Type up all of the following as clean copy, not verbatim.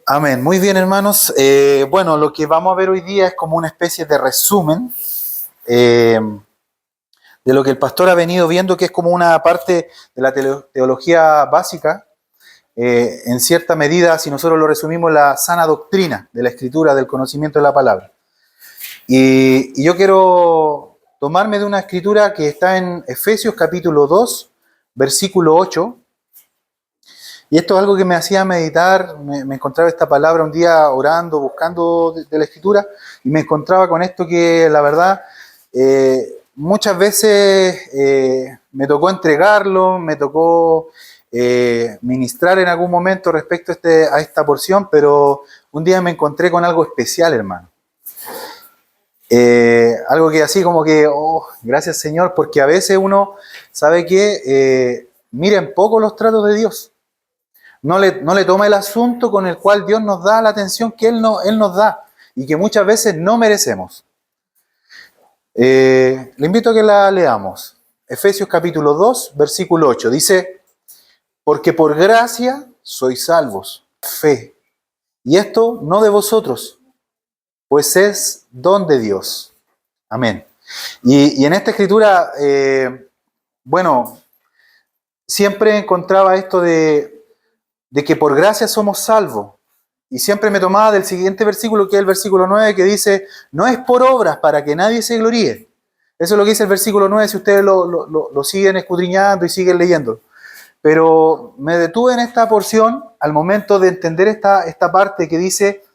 Amén. Muy bien, hermanos. Bueno, lo que vamos a ver hoy día es como una especie de resumen de lo que el pastor ha venido viendo, que es como una parte de la teología básica. En cierta medida, si nosotros lo resumimos, la sana doctrina de la Escritura, del conocimiento de la palabra. Y yo quiero tomarme de una escritura que está en Efesios capítulo 2, versículo 8. Y esto es algo que me hacía meditar, me encontraba esta palabra un día orando, buscando de la Escritura, y me encontraba con esto que la verdad muchas veces me tocó entregarlo, me tocó ministrar en algún momento respecto a esta porción, pero un día me encontré con algo especial, hermano. Algo que así como que, oh, gracias Señor, porque a veces uno sabe que mira en poco los tratos de Dios. No le toma el asunto con el cual Dios nos da la atención que Él nos da y que muchas veces no merecemos. Le invito a que la leamos. Efesios capítulo 2, versículo 8. Dice, porque por gracia sois salvos, fe. Y esto no de vosotros, pues es don de Dios. Amén. Y en esta escritura, bueno, siempre encontraba esto de que por gracia somos salvos. Y siempre me tomaba del siguiente versículo, que es el versículo 9, que dice, no es por obras para que nadie se gloríe. Eso es lo que dice el versículo 9, si ustedes lo siguen escudriñando y siguen leyendo. Pero me detuve en esta porción al momento de entender esta parte que dice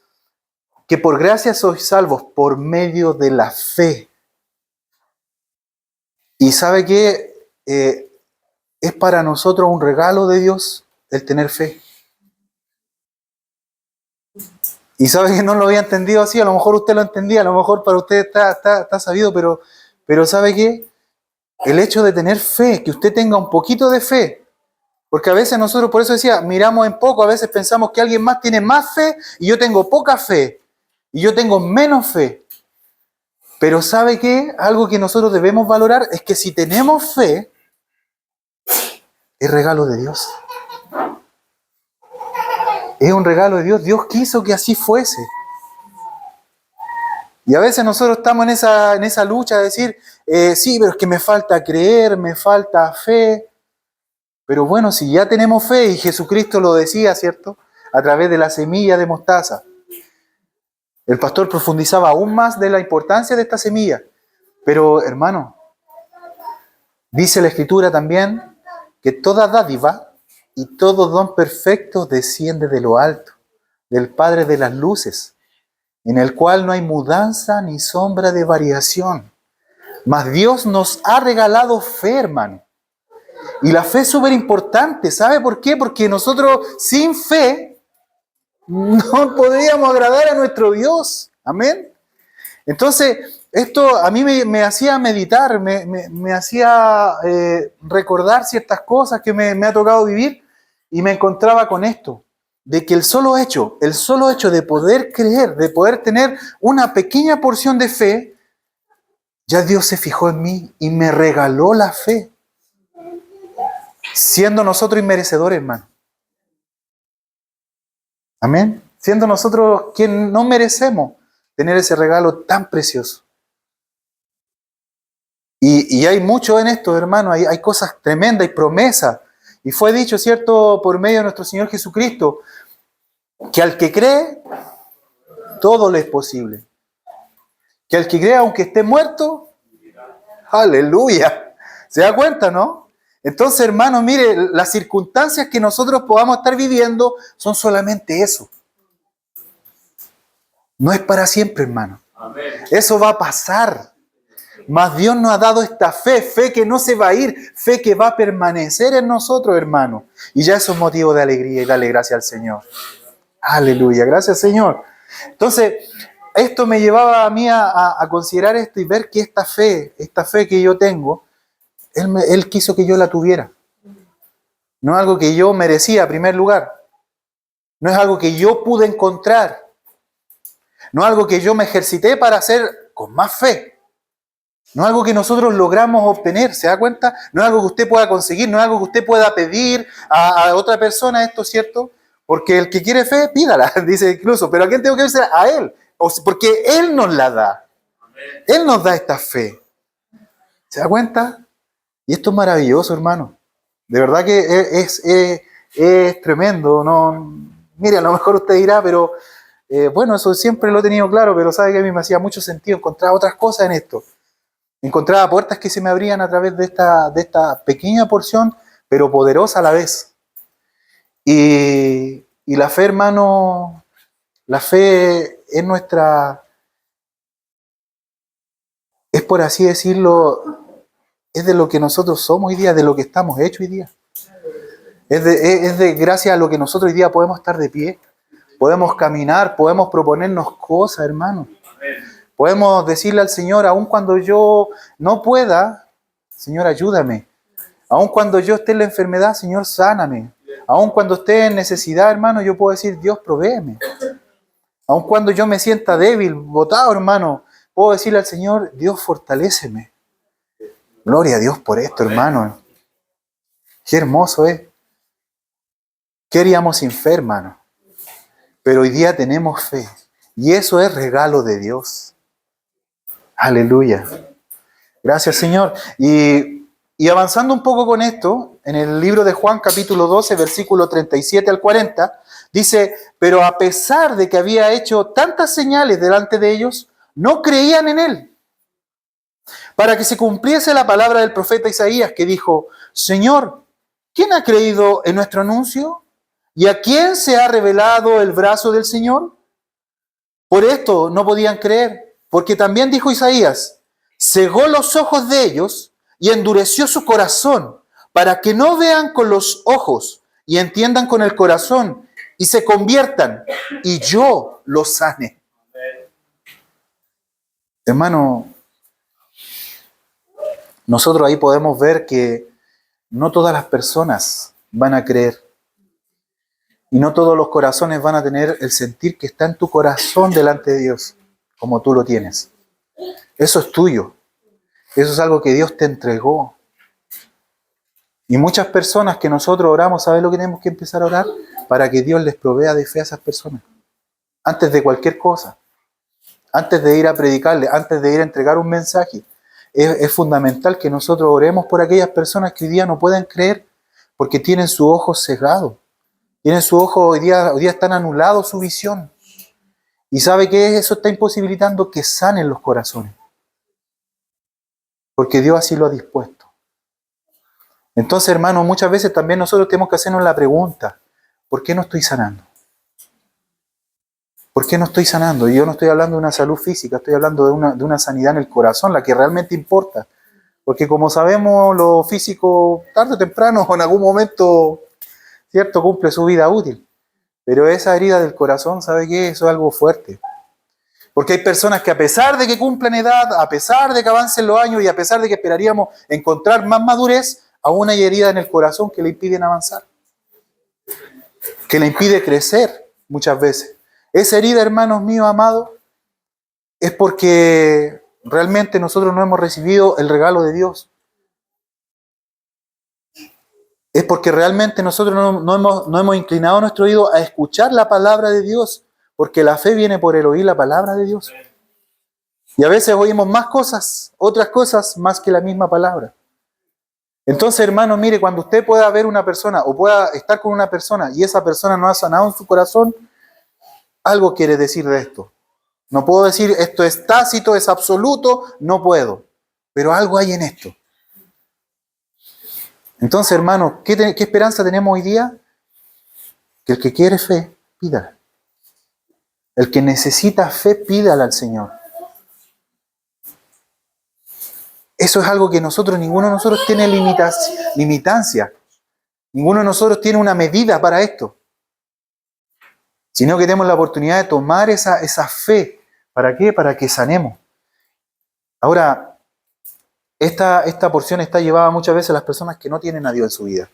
que por gracia sois salvos por medio de la fe. Y sabe que es para nosotros un regalo de Dios el tener fe. Y sabe que no lo había entendido así, a lo mejor usted lo entendía, a lo mejor para usted está sabido, pero ¿sabe qué? El hecho de tener fe, que usted tenga un poquito de fe, porque a veces nosotros, por eso decía, miramos en poco, a veces pensamos que alguien más tiene más fe y yo tengo poca fe, y yo tengo menos fe. Pero ¿sabe qué? Algo que nosotros debemos valorar es que si tenemos fe, es regalo de Dios. Es un regalo de Dios. Dios quiso que así fuese. Y a veces nosotros estamos en esa lucha de decir, sí, pero es que me falta creer, me falta fe. Pero bueno, si ya tenemos fe, y Jesucristo lo decía, ¿cierto? A través de la semilla de mostaza. El pastor profundizaba aún más de la importancia de esta semilla. Pero, hermano, dice la Escritura también que toda dádiva y todo don perfecto desciende de lo alto, del Padre de las luces, en el cual no hay mudanza ni sombra de variación. Mas Dios nos ha regalado fe, hermano. Y la fe es súper importante. ¿Sabe por qué? Porque nosotros sin fe no podríamos agradar a nuestro Dios. Amén. Entonces, esto a mí me hacía meditar, me hacía recordar ciertas cosas que me ha tocado vivir, y me encontraba con esto, de que el solo hecho de poder creer, de poder tener una pequeña porción de fe, ya Dios se fijó en mí y me regaló la fe, siendo nosotros inmerecedores, hermano. Amén. Siendo nosotros quien no merecemos tener ese regalo tan precioso. Y hay mucho en esto, hermano, hay cosas tremendas, hay promesas. Y fue dicho, ¿cierto?, por medio de nuestro Señor Jesucristo, que al que cree, todo le es posible. Que al que cree, aunque esté muerto, aleluya. ¿Se da cuenta, no? Entonces, hermano, mire, las circunstancias que nosotros podamos estar viviendo son solamente eso. No es para siempre, hermano. Amén. Eso va a pasar. Mas Dios nos ha dado esta fe que no se va a ir, fe que va a permanecer en nosotros, hermano. Y ya eso es motivo de alegría y darle gracias al Señor. Aleluya, gracias Señor. Entonces, esto me llevaba a mí a considerar esto y ver que esta fe que yo tengo, Él quiso que yo la tuviera. No es algo que yo merecía, en primer lugar. No es algo que yo pude encontrar. No es algo que yo me ejercité para hacer con más fe. No es algo que nosotros logramos obtener, ¿se da cuenta? No es algo que usted pueda conseguir, no es algo que usted pueda pedir a otra persona, esto, ¿cierto? Porque el que quiere fe, pídala, dice incluso. Pero ¿a quién tengo que pedir? A Él. Porque Él nos la da. Él nos da esta fe. ¿Se da cuenta? Y esto es maravilloso, hermano. De verdad que es tremendo. No, mire, a lo mejor usted dirá, pero bueno, eso siempre lo he tenido claro, pero sabe que a mí me hacía mucho sentido encontrar otras cosas en esto. Encontraba puertas que se me abrían a través de esta pequeña porción, pero poderosa a la vez. Y la fe, hermano, la fe es nuestra, es por así decirlo, es de lo que nosotros somos hoy día, de lo que estamos hechos hoy día. Es de gracias a lo que nosotros hoy día podemos estar de pie, podemos caminar, podemos proponernos cosas, hermano. Podemos decirle al Señor, aun cuando yo no pueda, Señor, ayúdame. Aun cuando yo esté en la enfermedad, Señor, sáname. Aun cuando esté en necesidad, hermano, yo puedo decir, Dios, provéeme. Aun cuando yo me sienta débil, botado, hermano, puedo decirle al Señor, Dios, fortaléceme. Gloria a Dios por esto, hermano. Qué hermoso es. ¿Qué haríamos sin fe, hermano? Pero hoy día tenemos fe. Y eso es regalo de Dios. Aleluya. Gracias, Señor. Y avanzando un poco con esto, en el libro de Juan, capítulo 12, versículo 37 al 40, dice, pero a pesar de que había hecho tantas señales delante de ellos, no creían en él. Para que se cumpliese la palabra del profeta Isaías, que dijo, Señor, ¿quién ha creído en nuestro anuncio? ¿Y a quién se ha revelado el brazo del Señor? Por esto no podían creer, porque también dijo Isaías, cegó los ojos de ellos y endureció su corazón, para que no vean con los ojos y entiendan con el corazón y se conviertan y yo los sane. Hermano, nosotros ahí podemos ver que no todas las personas van a creer y no todos los corazones van a tener el sentir que está en tu corazón delante de Dios, como tú lo tienes. Eso es tuyo. Eso es algo que Dios te entregó. Y muchas personas que nosotros oramos, ¿sabes lo que tenemos que empezar a orar? Para que Dios les provea de fe a esas personas. Antes de cualquier cosa. Antes de ir a predicarle, antes de ir a entregar un mensaje. Es fundamental que nosotros oremos por aquellas personas que hoy día no pueden creer porque tienen su ojo cegado. Tienen su ojo, hoy día están anulados su visión. ¿Y sabe qué? Eso está imposibilitando que sanen los corazones. Porque Dios así lo ha dispuesto. Entonces, hermano, muchas veces también nosotros tenemos que hacernos la pregunta, ¿por qué no estoy sanando? ¿Por qué no estoy sanando? Y yo no estoy hablando de una salud física, estoy hablando de una sanidad en el corazón, la que realmente importa. Porque como sabemos, lo físico, tarde o temprano, o en algún momento, cierto, cumple su vida útil. Pero esa herida del corazón, ¿sabe qué? Eso es algo fuerte. Porque hay personas que a pesar de que cumplan edad, a pesar de que avancen los años y a pesar de que esperaríamos encontrar más madurez, aún hay heridas en el corazón que le impiden avanzar. Que le impide crecer muchas veces. Esa herida, hermanos míos amados, es porque realmente nosotros no hemos recibido el regalo de Dios. Es porque realmente nosotros no hemos inclinado nuestro oído a escuchar la palabra de Dios. Porque la fe viene por el oír la palabra de Dios. Y a veces oímos más cosas, otras cosas, más que la misma palabra. Entonces, hermano, mire, cuando usted pueda ver una persona o pueda estar con una persona y esa persona no ha sanado en su corazón, algo quiere decir de esto. No puedo decir esto es tácito, es absoluto, no puedo. Pero algo hay en esto. Entonces, hermano, ¿qué esperanza tenemos hoy día? Que el que quiere fe, pídala. El que necesita fe, pídala al Señor. Eso es algo que ninguno de nosotros tiene limitancia. Ninguno de nosotros tiene una medida para esto. Sino que tenemos la oportunidad de tomar esa fe. ¿Para qué? Para que sanemos. Ahora, esta porción está llevada muchas veces a las personas que no tienen a Dios en su vida.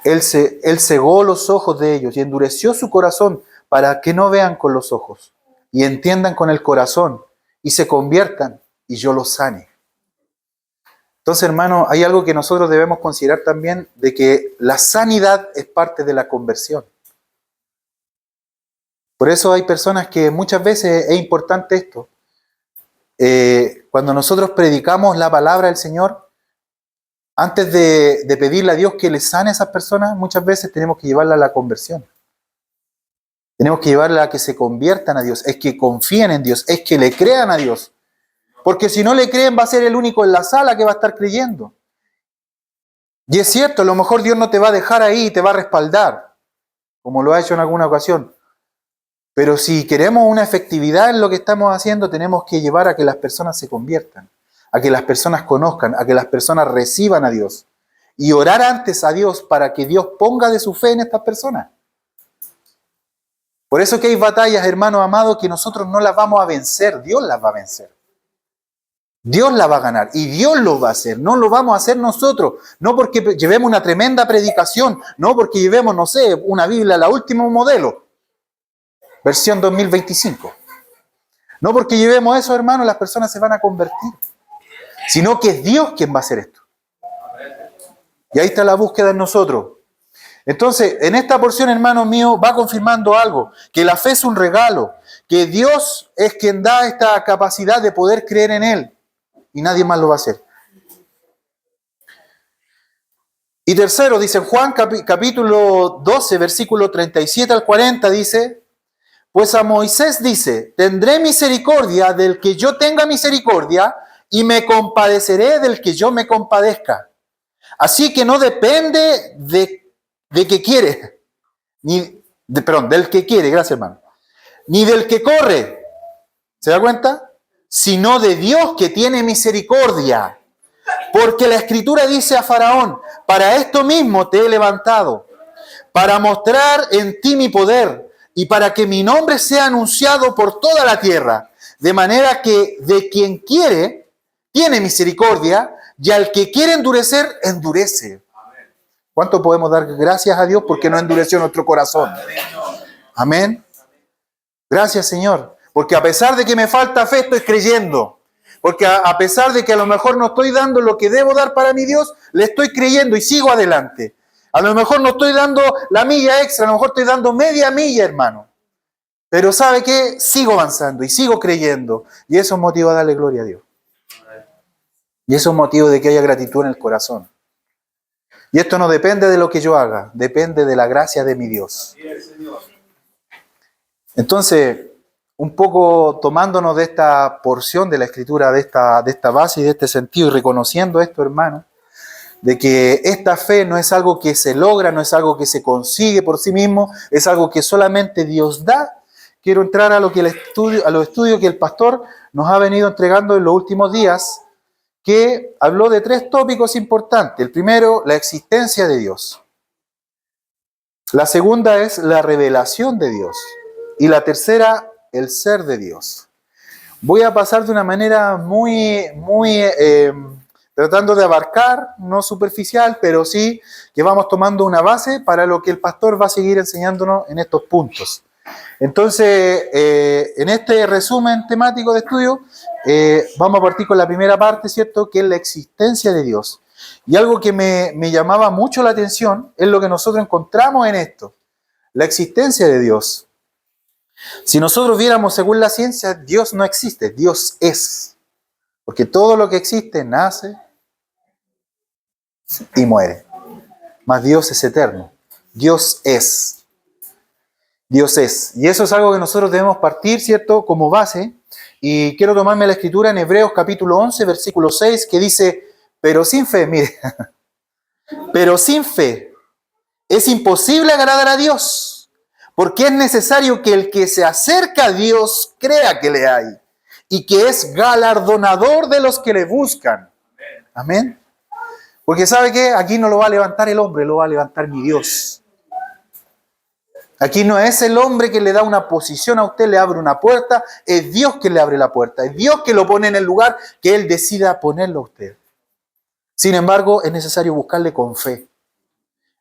Él cegó los ojos de ellos y endureció su corazón para que no vean con los ojos y entiendan con el corazón y se conviertan y yo los sane. Entonces, hermano, hay algo que nosotros debemos considerar también, de que la sanidad es parte de la conversión. Por eso hay personas que muchas veces es importante esto. Cuando nosotros predicamos la palabra del Señor, antes de pedirle a Dios que le sane a esas personas, muchas veces tenemos que llevarla a la conversión. Tenemos que llevarla a que se conviertan a Dios, es que confíen en Dios, es que le crean a Dios. Porque si no le creen, va a ser el único en la sala que va a estar creyendo. Y es cierto, a lo mejor Dios no te va a dejar ahí y te va a respaldar, como lo ha hecho en alguna ocasión. Pero si queremos una efectividad en lo que estamos haciendo, tenemos que llevar a que las personas se conviertan, a que las personas conozcan, a que las personas reciban a Dios. Y orar antes a Dios para que Dios ponga de su fe en estas personas. Por eso que hay batallas, hermanos amados, que nosotros no las vamos a vencer, Dios las va a vencer. Dios la va a ganar y Dios lo va a hacer, no lo vamos a hacer nosotros, no porque llevemos una tremenda predicación, no porque llevemos, no sé, una Biblia, la último modelo, versión 2025. No porque llevemos eso, hermanos, las personas se van a convertir, sino que es Dios quien va a hacer esto. Y ahí está la búsqueda en nosotros. Entonces, en esta porción, hermano mío, va confirmando algo, que la fe es un regalo, que Dios es quien da esta capacidad de poder creer en Él. Y nadie más lo va a hacer. Y tercero, dice Juan capítulo 12, versículo 37 al 40, dice, pues a Moisés dice, tendré misericordia del que yo tenga misericordia y me compadeceré del que yo me compadezca. Así que no depende de que quiere, del que quiere, gracias hermano, ni del que corre, ¿se da cuenta? Sino de Dios que tiene misericordia. Porque la Escritura dice a Faraón, para esto mismo te he levantado, para mostrar en ti mi poder y para que mi nombre sea anunciado por toda la tierra, de manera que de quien quiere, tiene misericordia, y al que quiere endurecer, endurece. ¿Cuánto podemos dar gracias a Dios porque no endureció nuestro corazón? Amén. Gracias, Señor. Porque a pesar de que me falta fe, estoy creyendo. Porque a pesar de que a lo mejor no estoy dando lo que debo dar para mi Dios, le estoy creyendo y sigo adelante. A lo mejor no estoy dando la milla extra, a lo mejor estoy dando media milla, hermano. Pero ¿sabe qué? Sigo avanzando y sigo creyendo. Y eso es motivo de darle gloria a Dios. Y eso es motivo de que haya gratitud en el corazón. Y esto no depende de lo que yo haga, depende de la gracia de mi Dios. Entonces, un poco tomándonos de esta porción de la Escritura, de esta base y de este sentido, y reconociendo esto, hermano, de que esta fe no es algo que se logra, no es algo que se consigue por sí mismo, es algo que solamente Dios da. Quiero entrar a los estudios que el pastor nos ha venido entregando en los últimos días, que habló de 3 tópicos importantes. El primero, la existencia de Dios. La segunda es la revelación de Dios. Y la tercera, el ser de Dios. Voy a pasar de una manera muy tratando de abarcar, no superficial, pero sí que vamos tomando una base para lo que el pastor va a seguir enseñándonos en estos puntos. Entonces, en este resumen temático de estudio, vamos a partir con la primera parte, ¿cierto? Que es la existencia de Dios. Y algo que me llamaba mucho la atención es lo que nosotros encontramos en esto, la existencia de Dios. Si nosotros viéramos según la ciencia, Dios no existe, Dios es. Porque todo lo que existe nace y muere. Mas Dios es eterno. Dios es. Dios es. Y eso es algo que nosotros debemos partir, ¿cierto? Como base. Y quiero tomarme la escritura en Hebreos capítulo 11, versículo 6, que dice, pero sin fe, mire, pero sin fe es imposible agradar a Dios. Porque es necesario que el que se acerca a Dios crea que le hay y que es galardonador de los que le buscan. Amén. Porque ¿sabe qué? Aquí no lo va a levantar el hombre, lo va a levantar mi Dios. Aquí no es el hombre que le da una posición a usted, le abre una puerta, es Dios que le abre la puerta, es Dios que lo pone en el lugar que Él decida ponerlo a usted. Sin embargo, es necesario buscarle con fe.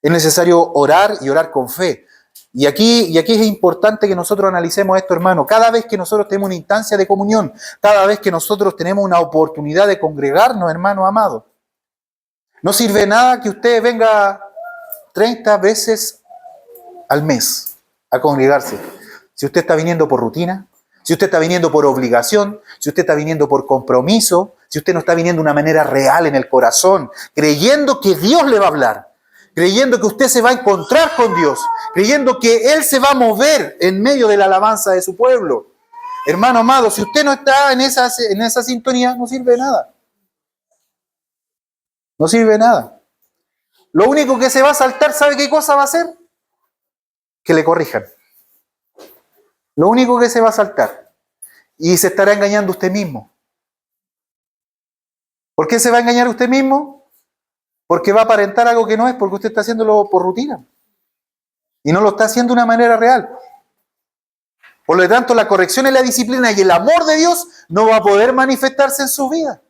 Es necesario orar y orar con fe. Y aquí es importante que nosotros analicemos esto, hermano. Cada vez que nosotros tenemos una instancia de comunión, cada vez que nosotros tenemos una oportunidad de congregarnos, hermano amado, No sirve de nada que usted venga 30 veces al mes a congregarse. Si usted está viniendo por rutina, si usted está viniendo por obligación, si usted está viniendo por compromiso, si usted no está viniendo de una manera real en el corazón, creyendo que Dios le va a hablar, creyendo que usted se va a encontrar con Dios, creyendo que Él se va a mover en medio de la alabanza de su pueblo. Hermano amado, si usted no está en esa sintonía, no sirve de nada. No sirve de nada. Lo único que se va a saltar, ¿sabe qué cosa va a hacer? Que le corrijan. Lo único que se va a saltar. Y se estará engañando usted mismo. ¿Por qué se va a engañar usted mismo? Porque va a aparentar algo que no es, porque usted está haciéndolo por rutina. Y no lo está haciendo de una manera real. Por lo tanto, la corrección y la disciplina y el amor de Dios no va a poder manifestarse en su vida.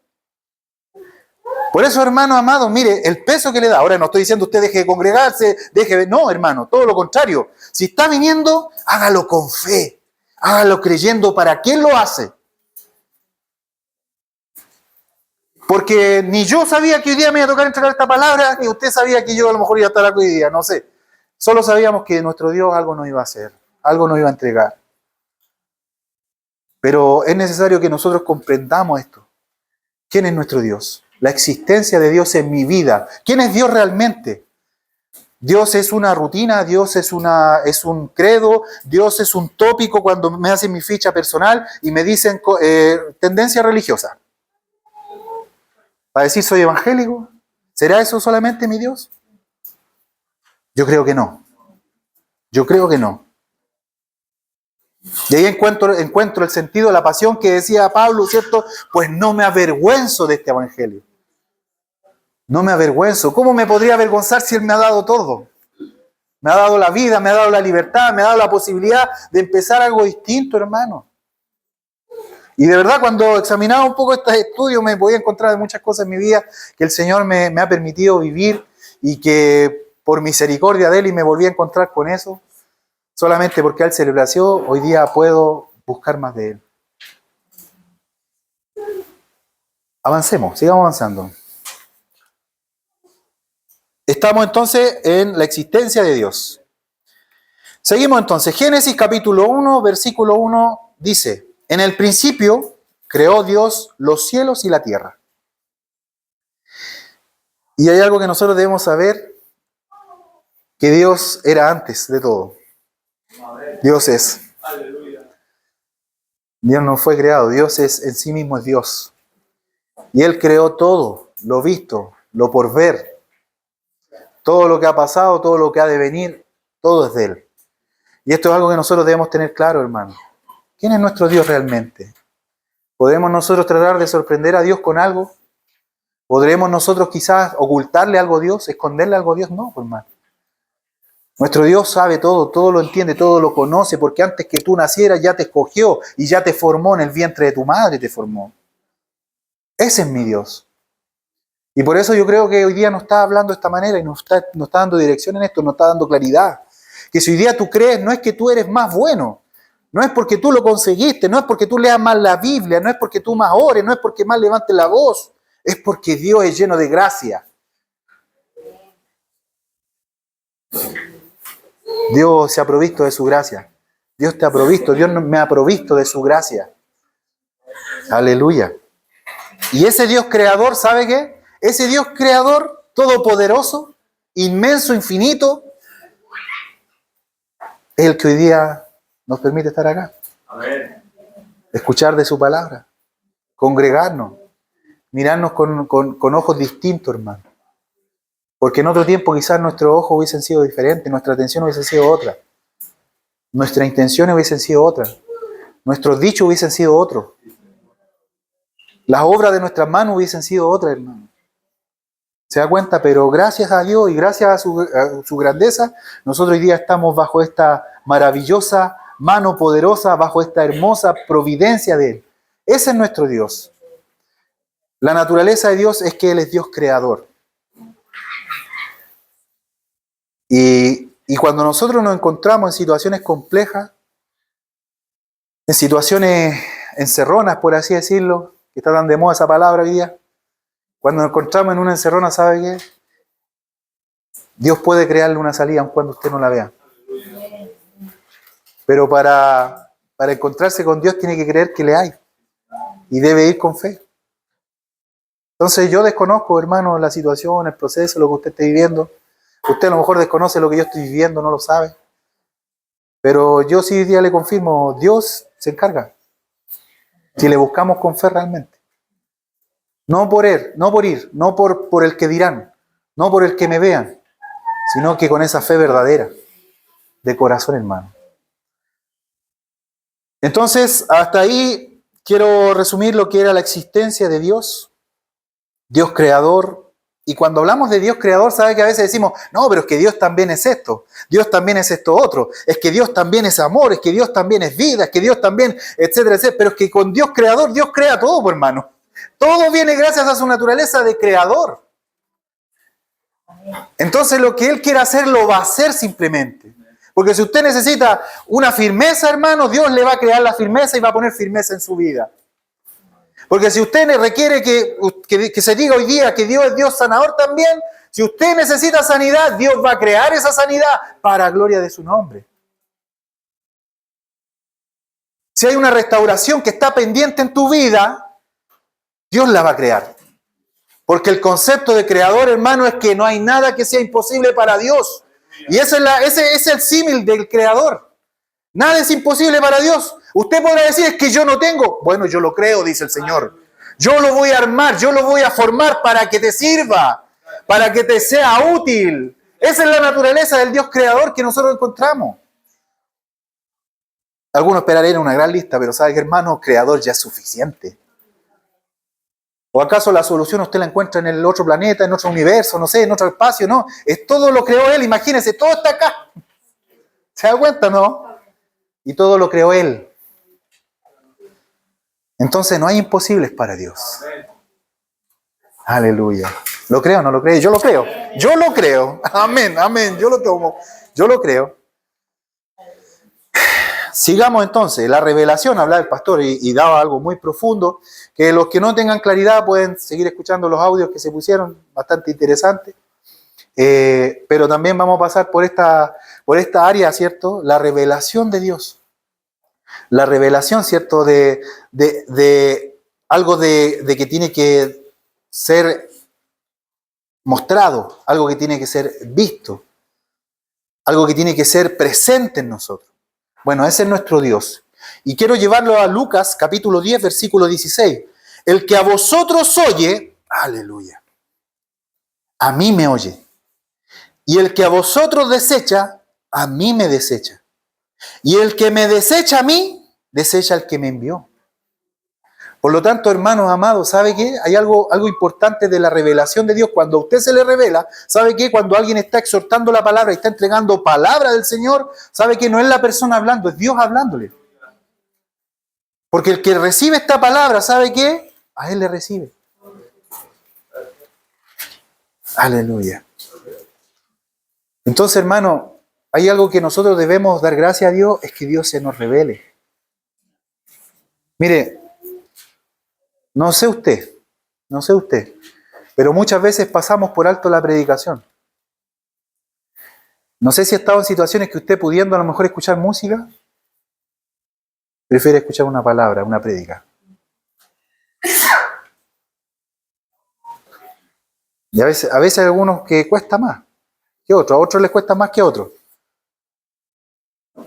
Por eso, hermano amado, mire, el peso que le da. Ahora no estoy diciendo usted deje de congregarse, deje de... No, hermano, todo lo contrario. Si está viniendo, hágalo con fe. Hágalo creyendo para qué lo hace. Porque ni yo sabía que hoy día me iba a tocar entregar esta palabra, ni usted sabía que yo a lo mejor iba a estar aquí hoy día, no sé. Solo sabíamos que nuestro Dios algo nos iba a hacer, algo nos iba a entregar. Pero es necesario que nosotros comprendamos esto. ¿Quién es nuestro Dios? La existencia de Dios en mi vida. ¿Quién es Dios realmente? Dios es una rutina, Dios es un credo, Dios es un tópico cuando me hacen mi ficha personal y me dicen tendencia religiosa. ¿Para decir soy evangélico? ¿Será eso solamente mi Dios? Yo creo que no. Yo creo que no. Y ahí encuentro el sentido, la pasión que decía Pablo, ¿cierto? Pues no me avergüenzo de este evangelio. No me avergüenzo. ¿Cómo me podría avergonzar si Él me ha dado todo? Me ha dado la vida, me ha dado la libertad, me ha dado la posibilidad de empezar algo distinto, hermano. Y de verdad, cuando examinaba un poco estos estudios, me podía encontrar de muchas cosas en mi vida que el Señor me ha permitido vivir y que por misericordia de Él y me volví a encontrar con eso. Solamente porque a Él se le plació, hoy día puedo buscar más de Él. Avancemos, sigamos avanzando. Estamos entonces en la existencia de Dios. Seguimos entonces. Génesis capítulo 1, versículo 1 dice: en el principio creó Dios los cielos y la tierra. Y hay algo que nosotros debemos saber, que Dios era antes de todo. Dios es. Dios no fue creado, Dios es en sí mismo es Dios. Y Él creó todo, lo visto, lo por ver. Todo lo que ha pasado, todo lo que ha de venir, todo es de Él. Y esto es algo que nosotros debemos tener claro, hermano. ¿Quién es nuestro Dios realmente? ¿Podremos nosotros tratar de sorprender a Dios con algo? ¿Podremos nosotros quizás ocultarle algo a Dios, esconderle algo a Dios? No, hermano. Nuestro Dios sabe todo, todo lo entiende, todo lo conoce, porque antes que tú nacieras ya te escogió y ya te formó en el vientre de tu madre, te formó. Ese es mi Dios. Y por eso yo creo que hoy día nos está hablando de esta manera y nos está dando dirección en esto, nos está dando claridad. Que si hoy día tú crees, no es que tú eres más bueno, no es porque tú lo conseguiste, no es porque tú leas más la Biblia, no es porque tú más ores, no es porque más levantes la voz, es porque Dios es lleno de gracia. Dios se ha provisto de su gracia. Dios te ha provisto, Dios me ha provisto de su gracia. Aleluya. Y ese Dios creador, ¿sabe qué? Ese Dios creador, todopoderoso, inmenso, infinito, es el que hoy día nos permite estar acá. Amén. Escuchar de su palabra, congregarnos, mirarnos con ojos distintos, hermano. Porque en otro tiempo quizás nuestros ojos hubiesen sido diferentes, nuestra atención hubiese sido otra, nuestras intenciones hubiesen sido otras, nuestros dichos hubiesen sido otros, las obras de nuestras manos hubiesen sido otras, hermano. ¿Se da cuenta? Pero gracias a Dios y gracias a su grandeza, nosotros hoy día estamos bajo esta maravillosa mano poderosa, bajo esta hermosa providencia de Él. Ese es nuestro Dios. La naturaleza de Dios es que Él es Dios creador. Y cuando nosotros nos encontramos en situaciones complejas, en situaciones encerronas, por así decirlo, que está tan de moda esa palabra hoy día, Cuando nos encontramos en una encerrona, ¿sabe qué? Dios puede crearle una salida aun cuando usted no la vea. Pero para encontrarse con Dios tiene que creer que le hay. Y debe ir con fe. Entonces yo desconozco, hermano, la situación, el proceso, lo que usted esté viviendo. Usted a lo mejor desconoce lo que yo estoy viviendo, no lo sabe. Pero yo sí hoy día le confirmo, Dios se encarga. Si le buscamos con fe realmente. No por él, no por el que dirán, no por el que me vean, sino que con esa fe verdadera, de corazón, hermano. Entonces, hasta ahí quiero resumir lo que era la existencia de Dios, Dios creador. Y cuando hablamos de Dios creador, sabe que a veces decimos, no, pero es que Dios también es esto, Dios también es esto otro, es que Dios también es amor, es que Dios también es vida, es que Dios también, etcétera, etcétera. Pero es que con Dios creador, Dios crea todo, pues, hermano. Todo viene gracias a su naturaleza de creador. Entonces lo que Él quiere hacer, lo va a hacer simplemente. Porque si usted necesita una firmeza, hermano, Dios le va a crear la firmeza y va a poner firmeza en su vida. Porque si usted requiere que se diga hoy día que Dios es Dios sanador también, si usted necesita sanidad, Dios va a crear esa sanidad para gloria de su nombre. Si hay una restauración que está pendiente en tu vida, Dios la va a crear. Porque el concepto de creador, hermano, es que no hay nada que sea imposible para Dios. Y ese es el símil del creador. Nada es imposible para Dios. Usted podrá decir, es que yo no tengo. Bueno, yo lo creo, dice el Señor. Yo lo voy a armar, yo lo voy a formar para que te sirva, para que te sea útil. Esa es la naturaleza del Dios creador que nosotros encontramos. Algunos esperarían una gran lista, pero ¿sabe qué, hermano? Creador ya es suficiente. ¿O acaso la solución usted la encuentra en el otro planeta, en otro universo, no sé, en otro espacio? No, es todo lo creó Él, imagínense, todo está acá. ¿Se da cuenta, no? Y todo lo creó Él. Entonces no hay imposibles para Dios. Aleluya. ¿Lo creo o no lo creo? Yo lo creo. Yo lo creo. Amén, amén. Yo lo tomo. Yo lo creo. Sigamos entonces. La revelación, hablaba el pastor y daba algo muy profundo, que los que no tengan claridad pueden seguir escuchando los audios que se pusieron, bastante interesantes. Pero también vamos a pasar por esta área, ¿cierto? La revelación de Dios. La revelación, ¿cierto? De algo de que tiene que ser mostrado, algo que tiene que ser visto, algo que tiene que ser presente en nosotros. Bueno, ese es nuestro Dios. Y quiero llevarlo a Lucas, capítulo 10, versículo 16. El que a vosotros oye, aleluya, a mí me oye. Y el que a vosotros desecha, a mí me desecha. Y el que me desecha a mí, desecha al que me envió. Por lo tanto, hermanos amados, ¿sabe qué? Hay algo importante de la revelación de Dios. Cuando a usted se le revela, ¿sabe qué? Cuando alguien está exhortando la palabra y está entregando palabra del Señor, ¿sabe qué? No es la persona hablando, es Dios hablándole. Porque el que recibe esta palabra, ¿sabe qué? A Él le recibe. Aleluya. Entonces, hermano, hay algo que nosotros debemos dar gracias a Dios, es que Dios se nos revele. Mire, no sé usted, pero muchas veces pasamos por alto la predicación. No sé si ha estado en situaciones que usted, pudiendo a lo mejor escuchar música, prefiere escuchar una palabra, una prédica. Y a veces hay algunos que cuesta más que otros, a otros les cuesta más que a otros.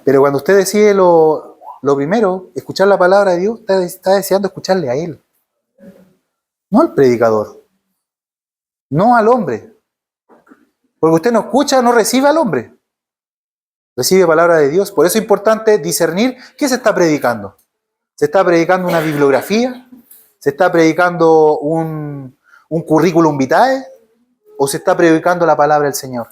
Pero cuando usted decide lo primero, escuchar la palabra de Dios, está deseando escucharle a Él. No al predicador, no al hombre. Porque usted no escucha, no recibe al hombre. Recibe palabra de Dios. Por eso es importante discernir qué se está predicando. ¿Se está predicando una bibliografía? ¿Se está predicando un currículum vitae? ¿O se está predicando la palabra del Señor?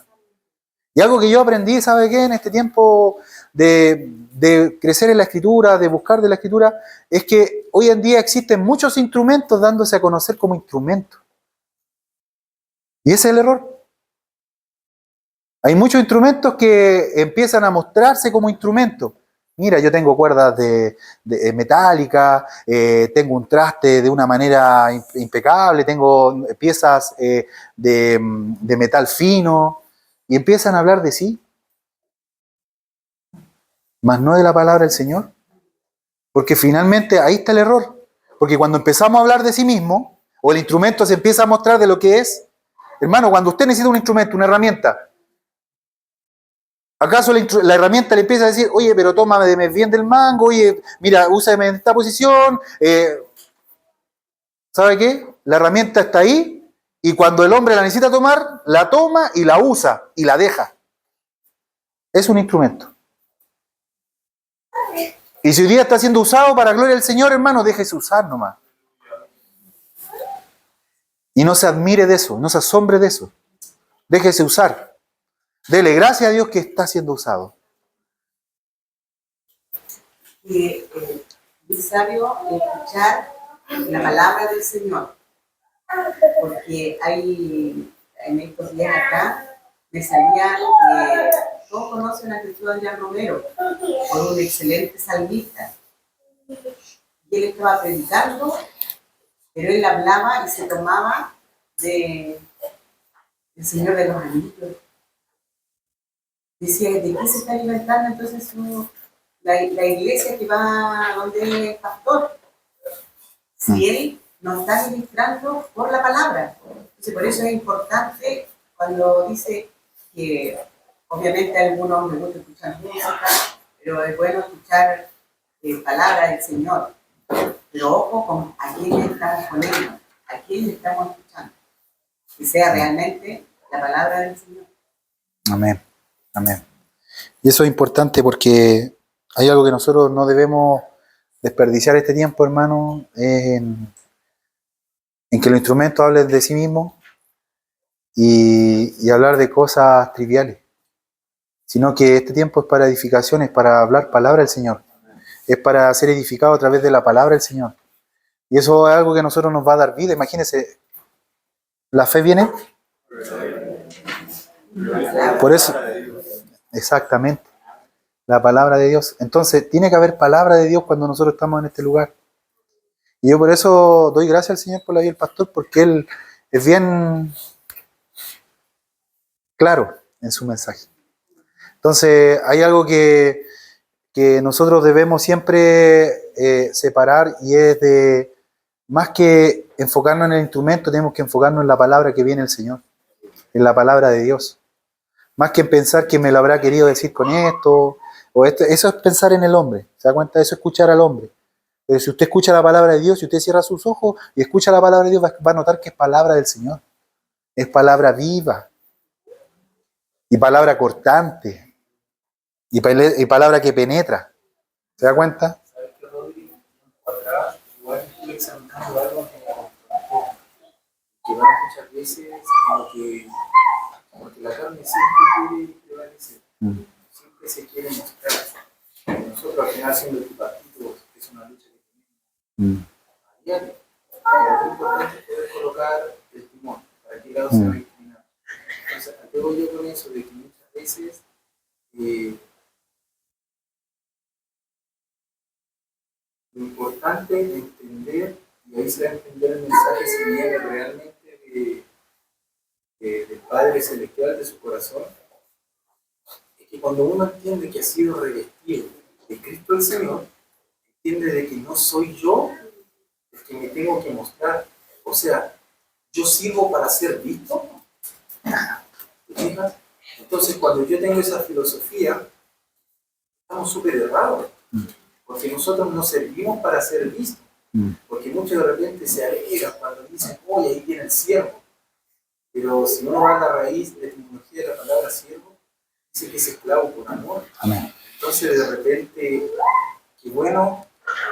Y algo que yo aprendí, ¿sabe qué? En este tiempo de crecer en la Escritura, de buscar de la Escritura, es que hoy en día existen muchos instrumentos dándose a conocer como instrumentos. Y ese es el error. Hay muchos instrumentos que empiezan a mostrarse como instrumentos, Mira, yo tengo cuerdas metálicas, tengo un traste de una manera impecable, tengo piezas de metal fino, y empiezan a hablar de sí, mas no de la palabra del Señor. Porque finalmente ahí está el error. Porque cuando empezamos a hablar de sí mismo, o el instrumento se empieza a mostrar de lo que es, hermano, cuando usted necesita un instrumento, una herramienta, ¿acaso la herramienta le empieza a decir, oye, pero tómame bien del mango, oye, mira, úsame en esta posición? ¿Sabe qué? La herramienta está ahí y cuando el hombre la necesita tomar, la toma y la usa y la deja. Es un instrumento. Y si hoy día está siendo usado para gloria del Señor, hermano, déjese usar nomás. Y no se admire de eso, no se asombre de eso. Déjese usar. Dele gracias a Dios que está siendo usado. Que es sabio escuchar la palabra del Señor, porque hay en estos días acá me salía que todos conocen a Jesús Adrián Romero por un excelente salmista, y él estaba predicando, pero él hablaba y se tomaba del Señor de los Anillos. Decía, ¿de qué se está alimentando entonces la iglesia que va donde el pastor? Si él nos está ministrando por la palabra. Entonces, por eso es importante cuando dice que obviamente a algunos les gusta escuchar música, pero es bueno escuchar palabra del Señor. Pero ojo con a quién le estamos poniendo, a quién le estamos escuchando. Que sea realmente la palabra del Señor. Amén, amén. Y eso es importante porque hay algo que nosotros no debemos desperdiciar este tiempo, hermano, en que los instrumentos hablen de sí mismos y hablar de cosas triviales, sino que este tiempo es para edificación, es para hablar palabra del Señor, es para ser edificado a través de la palabra del Señor. Y eso es algo que a nosotros nos va a dar vida. Imagínense, la fe viene por eso, exactamente, la palabra de Dios. Entonces, tiene que haber palabra de Dios cuando nosotros estamos en este lugar. Y yo por eso doy gracias al Señor por la vida del pastor, porque él es bien claro en su mensaje. Entonces, hay algo que nosotros debemos siempre separar, y es de, más que enfocarnos en el instrumento, tenemos que enfocarnos en la palabra que viene el Señor, en la palabra de Dios. Más que en pensar que me lo habrá querido decir con esto, o esto. Eso es pensar en el hombre, ¿se da cuenta? Eso es escuchar al hombre. Pero si usted escucha la palabra de Dios, si usted cierra sus ojos y escucha la palabra de Dios, va a notar que es palabra del Señor. Es palabra viva y palabra cortante y palabra que penetra. ¿Se da cuenta? ¿Sabes qué, Rodri? Atrás, igual estuve examinando algo que va muchas veces porque la carne siempre quiere prevalecer, siempre se quiere mostrar. Nosotros al final siendo tripartitos, es una lucha que tenemos a diario. Lo importante es poder colocar el timón, para qué lado se va a inclinar. Entonces, ¿a qué voy yo con eso? De que muchas veces lo importante es entender, y ahí se va a entender el mensaje si viene realmente del Padre Celestial, de su corazón, es que cuando uno entiende que ha sido revestido de Cristo el Señor, entiende de que no soy yo el que me tengo que mostrar. O sea, yo sirvo para ser visto. ¿Te fijas? Entonces, cuando yo tengo esa filosofía, estamos súper errados. Porque nosotros no servimos para ser vistos. Porque muchos de repente se alegan cuando dicen, oye, ahí viene el siervo. Pero si uno va a la raíz de la etimología de la palabra siervo, dice que es esclavo por amor. Amén. Entonces, de repente, qué bueno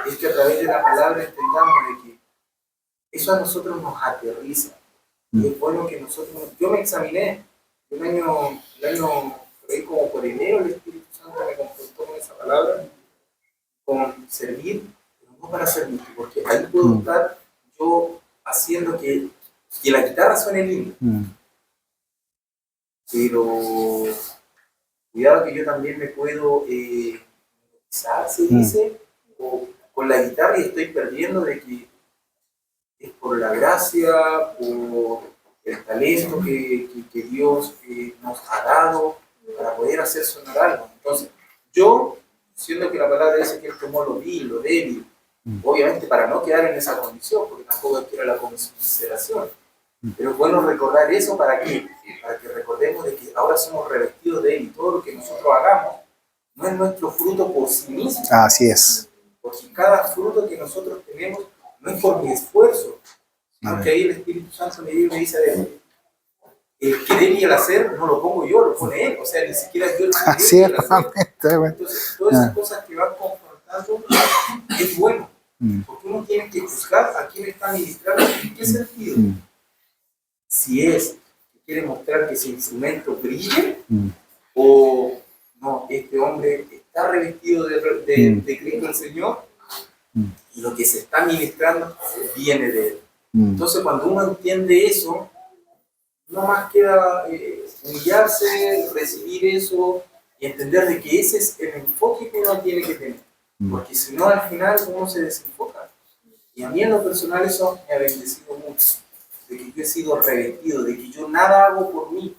es que a través de la palabra entendamos de que eso a nosotros nos aterriza. Y es bueno que nosotros, yo me examiné, el año por ahí como por enero, el Espíritu Santo me confrontó con esa palabra, con servir, pero no para servir, porque ahí puedo estar yo haciendo que la guitarra suene lindo. Pero cuidado que yo también me puedo quizás se dice, o con la guitarra y estoy perdiendo de que es por la gracia, por el talento que Dios nos ha dado para poder hacer sonar algo. Entonces, yo, siendo que la palabra dice que Él tomó lo vil, lo débil, obviamente para no quedar en esa condición, porque tampoco quiero la consideración, pero es bueno recordar eso para que recordemos de que ahora somos revestidos de Él y todo lo que nosotros hagamos no es nuestro fruto por sí mismo. Así es. Porque cada fruto que nosotros tenemos no es por mi esfuerzo, sino que ahí el Espíritu Santo me dice de el querer y el hacer no lo pongo yo, lo pone Él. O sea, ni siquiera yo el querer y el hacer. Entonces, todas esas cosas que van confrontando es bueno. Porque uno tiene que buscar a quién está ministrando. ¿En qué sentido? Si es que quiere mostrar que ese instrumento brille o no, este hombre está revestido de Cristo el Señor y lo que se está ministrando viene de Él. Entonces, cuando uno entiende eso, no más queda humillarse, recibir eso y entender de que ese es el enfoque que uno tiene que tener. Porque si no, al final uno se desenfoca. Y a mí en lo personal eso me ha bendecido mucho. De que yo he sido revestido, de que yo nada hago por mí.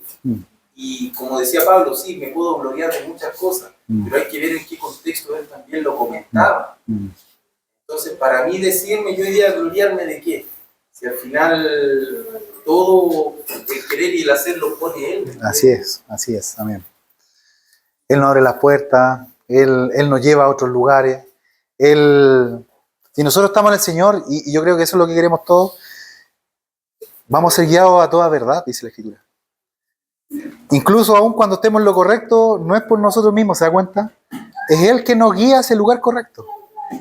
Y como decía Pablo, sí, me puedo gloriar de muchas cosas, pero hay que ver en qué contexto él también lo comentaba. Entonces, para mí decirme, yo iría a gloriarme de qué. Si al final todo el querer y el hacer lo pone Él. Así es, amén. Él nos abre las puertas, Él nos lleva a otros lugares. Si nosotros estamos en el Señor, y yo creo que eso es lo que queremos todos, vamos a ser guiados a toda verdad, dice la Escritura. Incluso aún cuando estemos en lo correcto, no es por nosotros mismos, ¿se da cuenta? Es Él que nos guía a ese lugar correcto.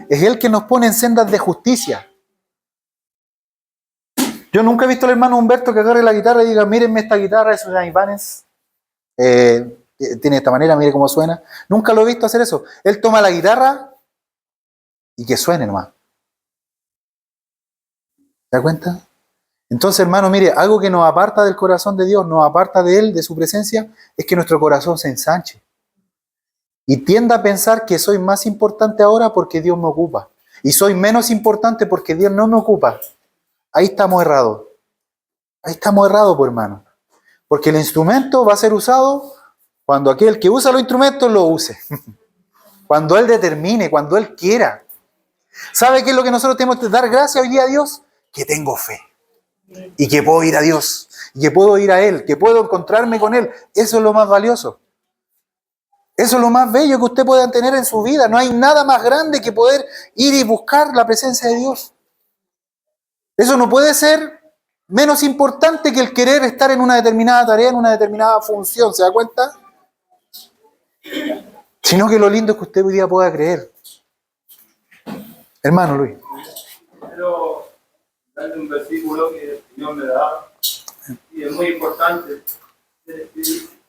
Es Él que nos pone en sendas de justicia. Yo nunca he visto al hermano Humberto que agarre la guitarra y diga, mírenme esta guitarra, es una Ibanez, tiene esta manera, mire cómo suena. Nunca lo he visto hacer eso. Él toma la guitarra y que suene nomás. ¿Se da cuenta? Entonces, hermano, mire, algo que nos aparta del corazón de Dios, nos aparta de Él, de su presencia, es que nuestro corazón se ensanche. Y tienda a pensar que soy más importante ahora porque Dios me ocupa. Y soy menos importante porque Dios no me ocupa. Ahí estamos errados. Ahí estamos errados, pues, hermano. Porque el instrumento va a ser usado cuando aquel que usa los instrumentos lo use. Cuando Él determine, cuando Él quiera. ¿Sabe qué es lo que nosotros tenemos que dar gracias hoy día a Dios? Que tengo fe. Y que puedo ir a Dios. Y que puedo ir a Él. Que puedo encontrarme con Él. Eso es lo más valioso. Eso es lo más bello que usted pueda tener en su vida. No hay nada más grande que poder ir y buscar la presencia de Dios. Eso no puede ser menos importante que el querer estar en una determinada tarea, en una determinada función. ¿Se da cuenta? Sino que lo lindo es que usted hoy día pueda creer. Hermano Luis. Quiero darle un versículo que el Señor me da y es muy importante.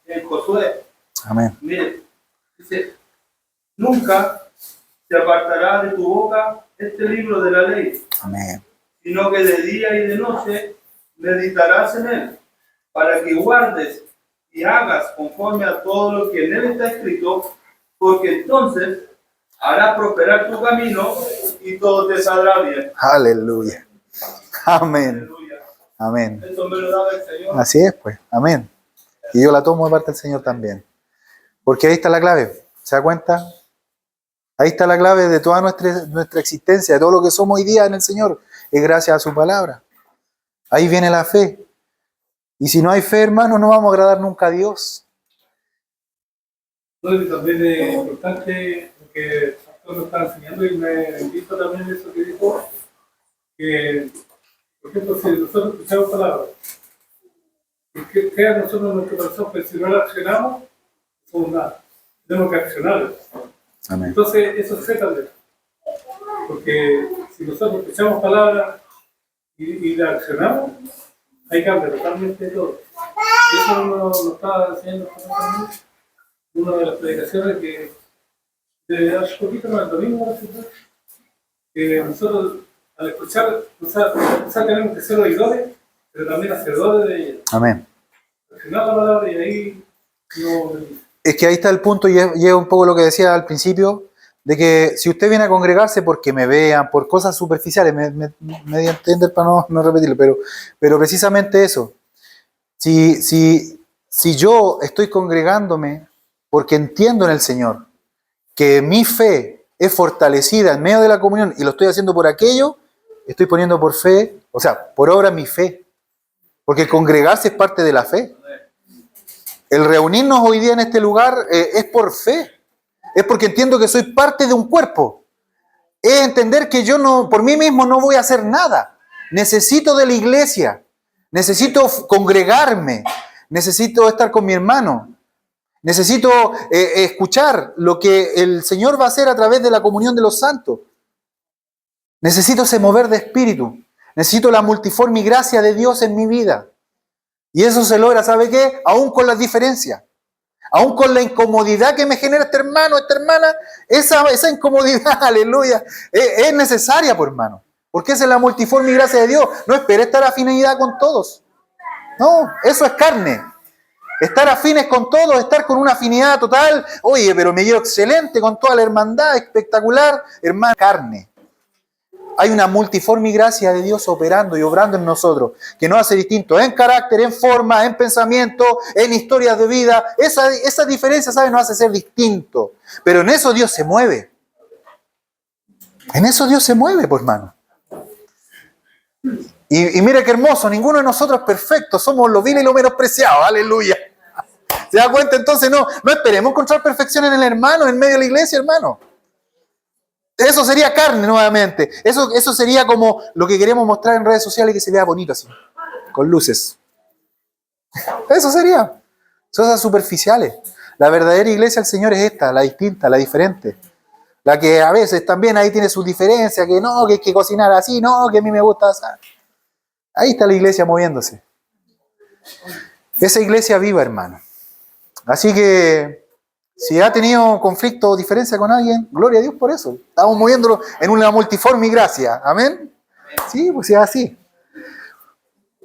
En Josué. Amén. Mire, dice, nunca se apartará de tu boca este libro de la ley. Amén. Sino que de día y de noche meditarás en él, para que guardes y hagas conforme a todo lo que en él está escrito, porque entonces hará prosperar tu camino y todo te saldrá bien. Aleluya. Amén. Aleluya. Amén. Eso me lo da el Señor. Así es, pues. Amén. Y yo la tomo de parte del Señor también. Porque ahí está la clave. ¿Se da cuenta? Ahí está la clave de toda nuestra existencia, de todo lo que somos hoy día en el Señor. Es gracias a su palabra. Ahí viene la fe. Y si no hay fe, hermano, no vamos a agradar nunca a Dios. Y también es importante lo que el pastor nos está enseñando y me invito también eso que dijo, que, por ejemplo, si nosotros escuchamos palabras, ¿qué queda a nosotros en nuestro corazón? Pero si no la accionamos, no somos nada. Tenemos que accionarlo. Amén. Entonces, eso es fe también. Porque si nosotros escuchamos palabras y la accionamos, ahí cambia totalmente todo. Y eso nos está enseñando también una de las predicaciones que hace poquito, no, el domingo, que nosotros al escuchar tenemos que ser oidores, pero también hacedores de ella. Amén. Accionar la palabra y ahí no... Es que ahí está el punto, y es un poco lo que decía al principio, de que si usted viene a congregarse porque me vean, por cosas superficiales, me di a entender para no repetirlo, pero precisamente eso. Si yo estoy congregándome porque entiendo en el Señor que mi fe es fortalecida en medio de la comunión y lo estoy haciendo por aquello, estoy poniendo por fe, o sea, por obra mi fe. Porque congregarse es parte de la fe. El reunirnos hoy día en este lugar es por fe. Es porque entiendo que soy parte de un cuerpo. Es entender que yo no, por mí mismo no voy a hacer nada. Necesito de la iglesia. Necesito congregarme. Necesito estar con mi hermano. Necesito escuchar lo que el Señor va a hacer a través de la comunión de los santos. Necesito ese mover de espíritu. Necesito la multiforme gracia de Dios en mi vida. Y eso se logra, ¿sabe qué? Aún con las diferencias. Aún con la incomodidad que me genera este hermano, esta hermana, esa incomodidad, aleluya, es necesaria, por hermano. Porque esa es la multiforme gracia de Dios. No espere estar afinidad con todos. No, eso es carne. Estar afines con todos, estar con una afinidad total. Oye, pero me llevo excelente con toda la hermandad, espectacular. Hermano, carne. Hay una multiforme gracia de Dios operando y obrando en nosotros, que nos hace distintos en carácter, en forma, en pensamiento, en historias de vida. Esa diferencia, ¿sabe? Nos hace ser distintos. Pero en eso Dios se mueve. En eso Dios se mueve, pues, hermano. Y mire qué hermoso, ninguno de nosotros es perfecto, somos lo vil y lo menospreciado, aleluya. ¿Se da cuenta? Entonces no esperemos encontrar perfección en el hermano, en medio de la iglesia, hermano. Eso sería carne nuevamente. Eso sería como lo que queremos mostrar en redes sociales, que se vea bonito así, con luces. Eso sería. Son esas superficiales. La verdadera iglesia del Señor es esta, la distinta, la diferente. La que a veces también ahí tiene sus diferencias, que no, que hay que cocinar así, no, que a mí me gusta así. Ahí está la iglesia moviéndose. Esa iglesia viva, hermano. Así que si ha tenido conflicto o diferencia con alguien, gloria a Dios por eso. Estamos moviéndolo en una multiforme gracia. ¿Amén? Sí, pues es así.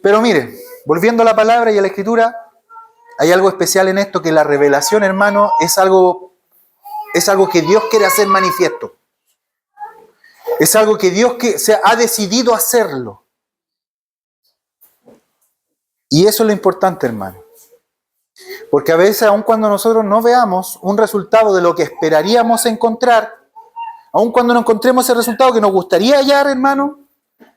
Pero mire, volviendo a la palabra y a la escritura, hay algo especial en esto, que la revelación, hermano, es algo que Dios quiere hacer manifiesto. Es algo que Dios se ha decidido hacerlo. Y eso es lo importante, hermano. Porque a veces, aun cuando nosotros no veamos un resultado de lo que esperaríamos encontrar, aun cuando no encontremos ese resultado que nos gustaría hallar, hermano,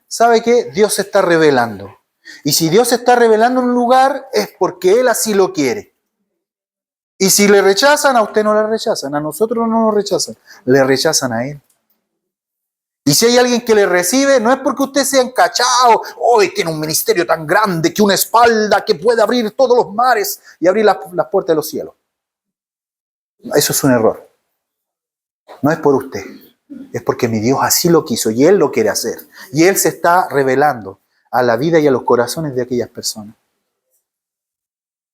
¿sabe qué? Dios se está revelando. Y si Dios se está revelando en un lugar, es porque Él así lo quiere. Y si le rechazan, a usted no le rechazan, a nosotros no nos rechazan, le rechazan a Él. Y si hay alguien que le recibe, no es porque usted sea encachado, hoy tiene un ministerio tan grande, que una espalda que puede abrir todos los mares y abrir las puertas de los cielos. Eso es un error. No es por usted, es porque mi Dios así lo quiso y Él lo quiere hacer. Y Él se está revelando a la vida y a los corazones de aquellas personas.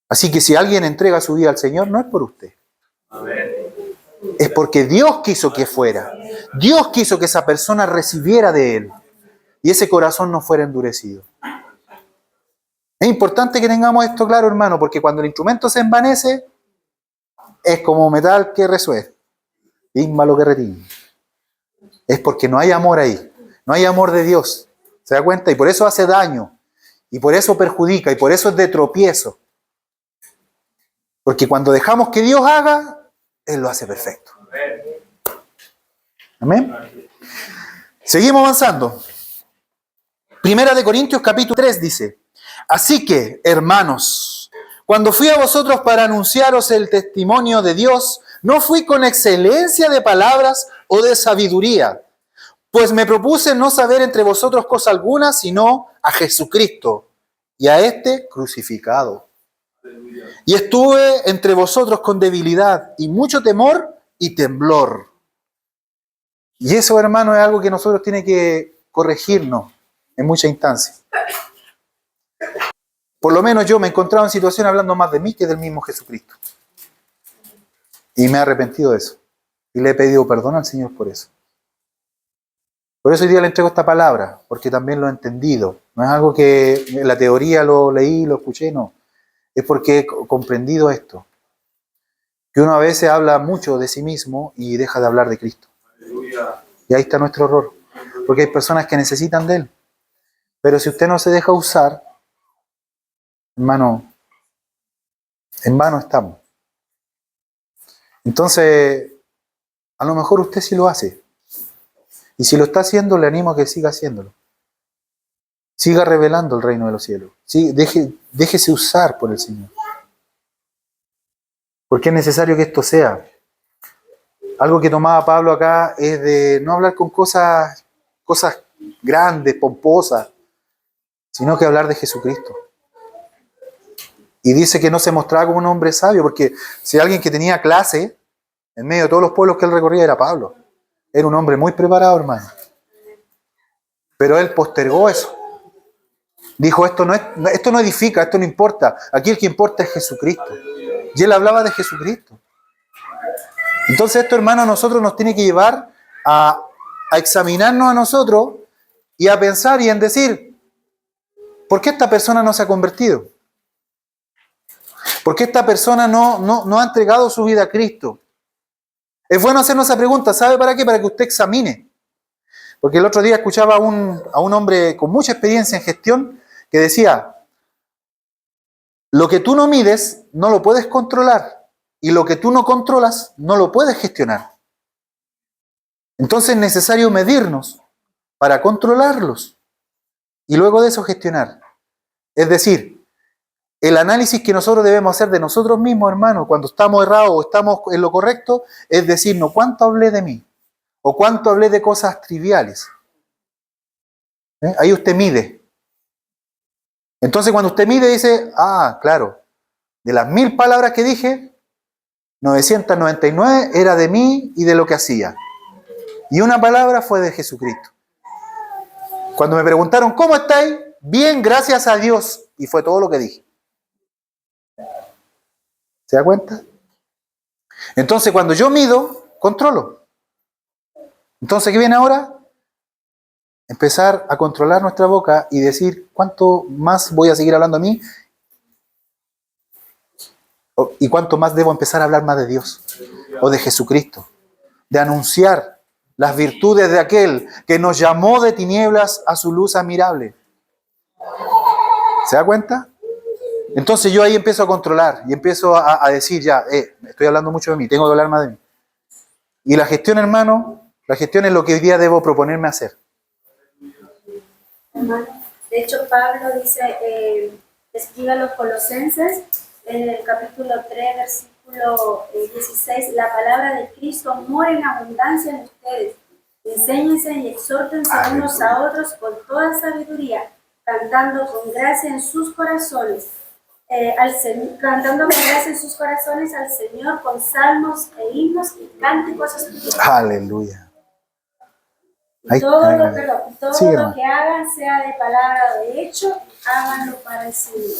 Así que si alguien entrega su vida al Señor, no es por usted. Es porque Dios quiso que fuera. Dios quiso que esa persona recibiera de Él y ese corazón no fuera endurecido. Es importante que tengamos esto claro, hermano, porque cuando el instrumento se envanece, es como metal que resuena, ímbalo que retiñe. Es porque no hay amor ahí, no hay amor de Dios. ¿Se da cuenta? Y por eso hace daño, y por eso perjudica, y por eso es de tropiezo. Porque cuando dejamos que Dios haga, Él lo hace perfecto. Amén. Seguimos avanzando. Primera de Corintios capítulo 3 dice: así que, hermanos, cuando fui a vosotros para anunciaros el testimonio de Dios, no fui con excelencia de palabras o de sabiduría, pues me propuse no saber entre vosotros cosa alguna, sino a Jesucristo y a este crucificado. Y estuve entre vosotros con debilidad y mucho temor y temblor. Y eso, hermano, es algo que nosotros tiene que corregirnos en muchas instancias. Por lo menos yo me he encontrado en situaciones hablando más de mí que del mismo Jesucristo. Y me he arrepentido de eso. Y le he pedido perdón al Señor por eso. Por eso hoy día le entrego esta palabra, porque también lo he entendido. No es algo que en la teoría lo leí, lo escuché, no. Es porque he comprendido esto. Que uno a veces habla mucho de sí mismo y deja de hablar de Cristo. Y ahí está nuestro error. Porque hay personas que necesitan de Él. Pero si usted no se deja usar, hermano, en vano estamos. Entonces, a lo mejor usted sí lo hace. Y si lo está haciendo, le animo a que siga haciéndolo. Siga revelando el reino de los cielos. Sí, déjese usar por el Señor. Porque es necesario que esto sea. Algo que tomaba Pablo acá es de no hablar con cosas grandes, pomposas, sino que hablar de Jesucristo. Y dice que no se mostraba como un hombre sabio, porque si alguien que tenía clase en medio de todos los pueblos que él recorría era Pablo. Era un hombre muy preparado, hermano. Pero él postergó eso. Dijo, esto no edifica, esto no importa. Aquí el que importa es Jesucristo. Y él hablaba de Jesucristo. Entonces esto, hermano, a nosotros nos tiene que llevar a examinarnos a nosotros y a pensar y en decir, ¿por qué esta persona no se ha convertido? ¿Por qué esta persona no ha entregado su vida a Cristo? Es bueno hacernos esa pregunta, ¿sabe para qué? Para que usted examine. Porque el otro día escuchaba a un hombre con mucha experiencia en gestión que decía, lo que tú no mides no lo puedes controlar y lo que tú no controlas no lo puedes gestionar. Entonces es necesario medirnos para controlarlos y luego de eso gestionar. Es decir, el análisis que nosotros debemos hacer de nosotros mismos, hermano, cuando estamos errados o estamos en lo correcto, es decirnos cuánto hablé de mí o cuánto hablé de cosas triviales. Ahí usted mide. Entonces cuando usted mide dice, claro, de las 1000 palabras que dije, 999 era de mí y de lo que hacía. Y una palabra fue de Jesucristo. Cuando me preguntaron, ¿cómo estáis? Bien, gracias a Dios. Y fue todo lo que dije. ¿Se da cuenta? Entonces cuando yo mido, controlo. Entonces, ¿qué viene ahora? Empezar a controlar nuestra boca y decir cuánto más voy a seguir hablando a mí y cuánto más debo empezar a hablar más de Dios o de Jesucristo, de anunciar las virtudes de aquel que nos llamó de tinieblas a su luz admirable. ¿Se da cuenta? Entonces yo ahí empiezo a controlar y empiezo a decir ya, estoy hablando mucho de mí, tengo que hablar más de mí. Y la gestión, hermano, la gestión es lo que hoy día debo proponerme hacer. De hecho, Pablo dice, escribe a los Colosenses, en el capítulo 3, versículo 16, la palabra de Cristo mora en abundancia en ustedes. Enséñense y exhórtense unos a otros con toda sabiduría, cantando con gracia en sus corazones, cantando con gracia en sus corazones al Señor con salmos e himnos y cánticos espirituales. Aleluya. Y todo lo que hagan, sea de palabra o de hecho, háganlo para el Señor.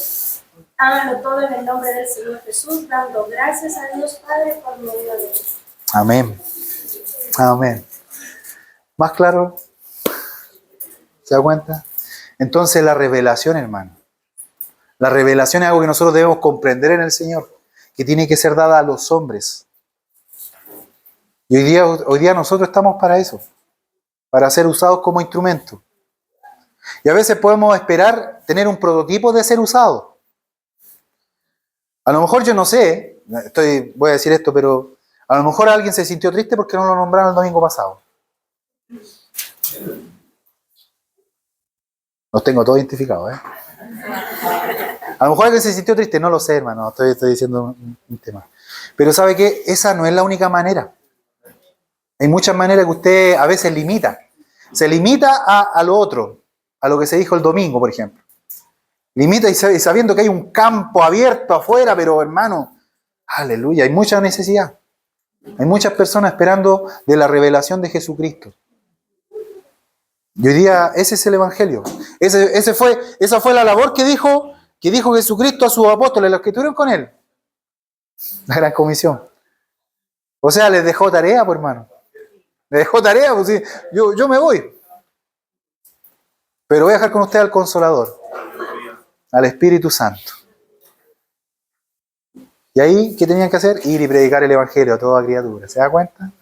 Háganlo todo en el nombre del Señor Jesús, dando gracias a Dios Padre por medio de Él. Amén. Amén. ¿Más claro? ¿Se da cuenta? Entonces la revelación, hermano. La revelación es algo que nosotros debemos comprender en el Señor, que tiene que ser dada a los hombres. Y hoy día nosotros estamos para eso, para ser usados como instrumento. Y a veces podemos esperar tener un prototipo de ser usado. A lo mejor yo no sé, voy a decir esto, pero a lo mejor alguien se sintió triste porque no lo nombraron el domingo pasado. Los tengo todos identificados, ¿eh? A lo mejor alguien se sintió triste, no lo sé, hermano, estoy diciendo un tema. Pero ¿sabe qué? Esa no es la única manera. Hay muchas maneras que usted a veces limita. Se limita a lo otro, a lo que se dijo el domingo, por ejemplo. Limita y sabiendo que hay un campo abierto afuera, pero hermano, aleluya, hay mucha necesidad. Hay muchas personas esperando de la revelación de Jesucristo. Y hoy día ese es el Evangelio. Esa fue la labor que dijo Jesucristo a sus apóstoles, los que estuvieron con él. La gran comisión. O sea, les dejó tarea, pues hermano. Les dejó tarea, pues sí, yo me voy. Pero voy a dejar con usted al Consolador, al Espíritu Santo. Y ahí, ¿qué tenían que hacer? Ir y predicar el Evangelio a toda criatura. ¿Se da cuenta?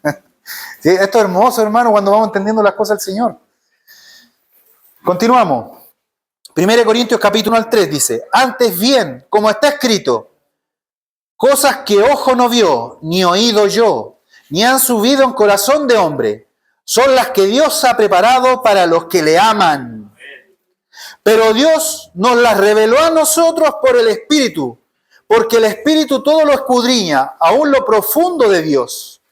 Sí, esto es hermoso, hermano, cuando vamos entendiendo las cosas del Señor. Continuamos. 1 Corintios capítulo 1 al 3 dice, antes bien, como está escrito, cosas que ojo no vio, ni oído yo, ni han subido en corazón de hombre, son las que Dios ha preparado para los que le aman. Pero Dios nos las reveló a nosotros por el Espíritu, porque el Espíritu todo lo escudriña, aún lo profundo de Dios.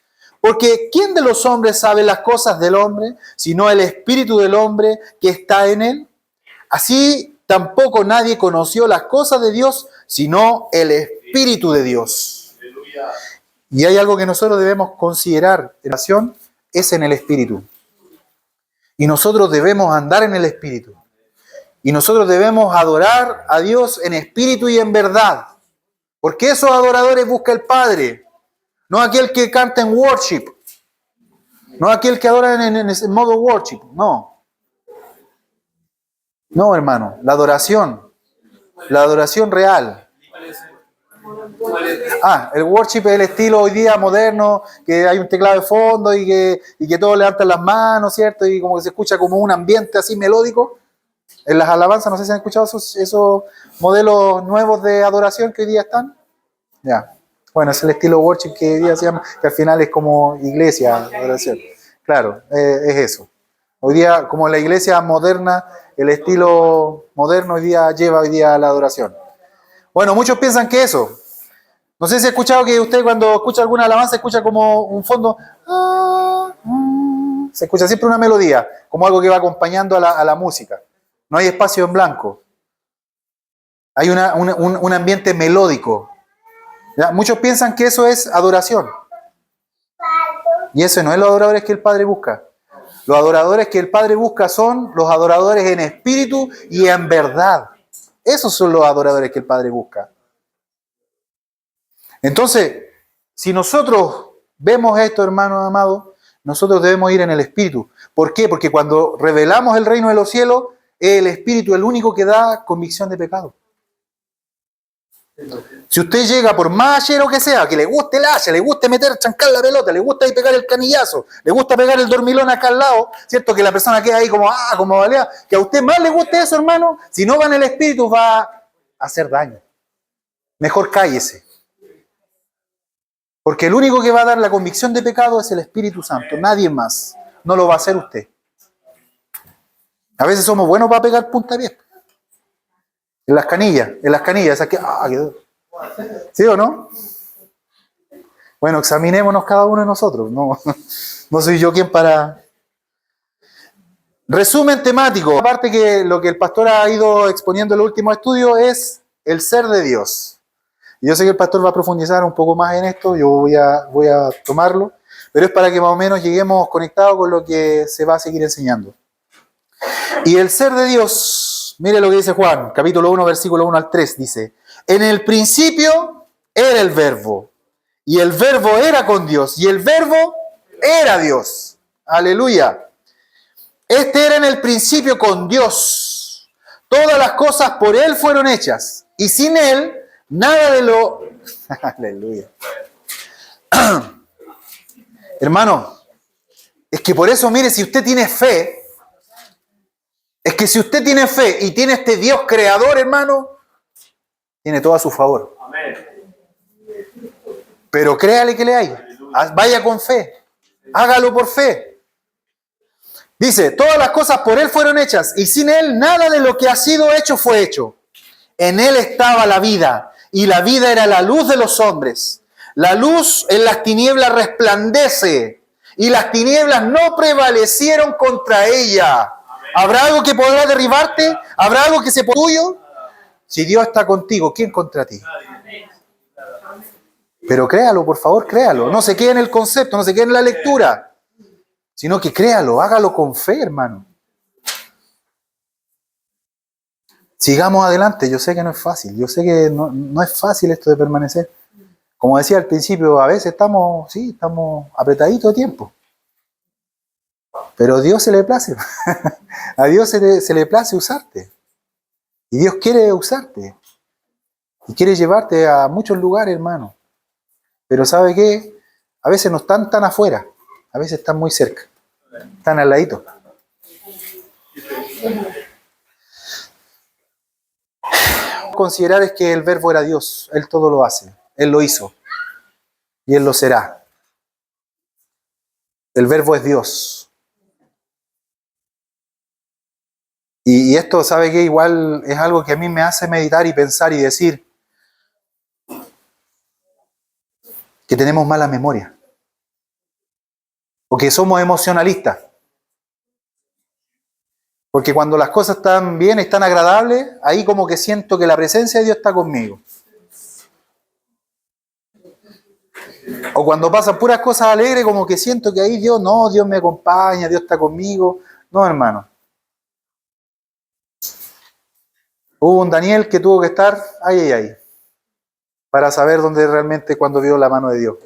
Porque ¿quién de los hombres sabe las cosas del hombre, sino el Espíritu del hombre que está en él? Así tampoco nadie conoció las cosas de Dios, sino el Espíritu de Dios. Y hay algo que nosotros debemos considerar en la oración, es en el Espíritu. Y nosotros debemos andar en el Espíritu. Y nosotros debemos adorar a Dios en espíritu y en verdad. Porque esos adoradores busca el Padre. No aquel que canta en worship. No aquel que adora en modo worship. No. No, hermano. La adoración real. El worship es el estilo hoy día moderno, que hay un teclado de fondo y que todos levantan las manos, ¿cierto? Y como que se escucha como un ambiente así melódico. En las alabanzas, no sé si han escuchado esos modelos nuevos de adoración que hoy día están. Ya. Bueno, es el estilo worship que hoy día se llama, que al final es como iglesia, adoración. Claro, es eso. Hoy día, como la iglesia moderna, el estilo moderno lleva hoy día la adoración. Bueno, muchos piensan que eso. No sé si ha escuchado que usted cuando escucha alguna alabanza escucha como un fondo. Se escucha siempre una melodía, como algo que va acompañando a la música. No hay espacio en blanco. Hay un ambiente melódico. ¿Ya? Muchos piensan que eso es adoración. Y eso no es los adoradores que el Padre busca. Los adoradores que el Padre busca son los adoradores en espíritu y en verdad. Esos son los adoradores que el Padre busca. Entonces, si nosotros vemos esto, hermanos amados, nosotros debemos ir en el espíritu. ¿Por qué? Porque cuando revelamos el reino de los cielos, el espíritu es el único que da convicción de pecado. Si usted llega, por más hachero que sea, que le guste el hacha, le guste chancar la pelota, le gusta ahí pegar el canillazo, le gusta pegar el dormilón acá al lado, ¿cierto? Que la persona queda ahí como balea, que a usted más le guste eso, hermano, si no va en el espíritu va a hacer daño. Mejor cállese. Porque el único que va a dar la convicción de pecado es el Espíritu Santo, nadie más. No lo va a hacer usted. A veces somos buenos para pegar punta de pie. En las canillas, esas que... quedó. ¿Sí o no? Bueno, examinémonos cada uno de nosotros. No soy yo quien para... Resumen temático. Aparte que lo que el pastor ha ido exponiendo en el último estudio es el ser de Dios. Y yo sé que el pastor va a profundizar un poco más en esto, yo voy a tomarlo, pero es para que más o menos lleguemos conectados con lo que se va a seguir enseñando. Y el ser de Dios, mire lo que dice Juan, capítulo 1, versículo 1 al 3, dice, en el principio era el verbo, y el verbo era con Dios, y el verbo era Dios. Aleluya. Este era en el principio con Dios. Todas las cosas por Él fueron hechas, y sin Él, nada de lo... Aleluya. Hermano, es que por eso, mire, si usted tiene fe, es que si usted tiene fe y tiene este Dios creador, hermano, tiene todo a su favor. Pero créale que le hay. Vaya con fe. Hágalo por fe. Dice, todas las cosas por Él fueron hechas y sin Él nada de lo que ha sido hecho fue hecho. En Él estaba la vida y la vida era la luz de los hombres. La luz en las tinieblas resplandece y las tinieblas no prevalecieron contra ella. ¿Habrá algo que podrá derribarte? ¿Habrá algo que se tuyo? Si Dios está contigo, ¿quién contra ti? Pero créalo, por favor, créalo. No se quede en el concepto, no se quede en la lectura, sino que créalo, hágalo con fe, hermano. Sigamos adelante. Yo sé que no es fácil, yo sé que no es fácil esto de permanecer. Como decía al principio, a veces estamos apretaditos de tiempo. Pero a Dios se le place. A Dios se le place usarte. Y Dios quiere usarte. Y quiere llevarte a muchos lugares, hermano. Pero ¿sabe qué? A veces no están tan afuera. A veces están muy cerca. Están al ladito. Considerar es que el verbo era Dios. Él todo lo hace. Él lo hizo. Y Él lo será. El verbo es Dios. Y esto, ¿sabe qué? Igual es algo que a mí me hace meditar y pensar y decir que tenemos mala memoria. O que somos emocionalistas. Porque cuando las cosas están bien, están agradables, ahí como que siento que la presencia de Dios está conmigo. O cuando pasan puras cosas alegres, como que siento que ahí Dios me acompaña, Dios está conmigo. No, hermano. Hubo un Daniel que tuvo que estar ahí, para saber dónde realmente cuando vio la mano de Dios.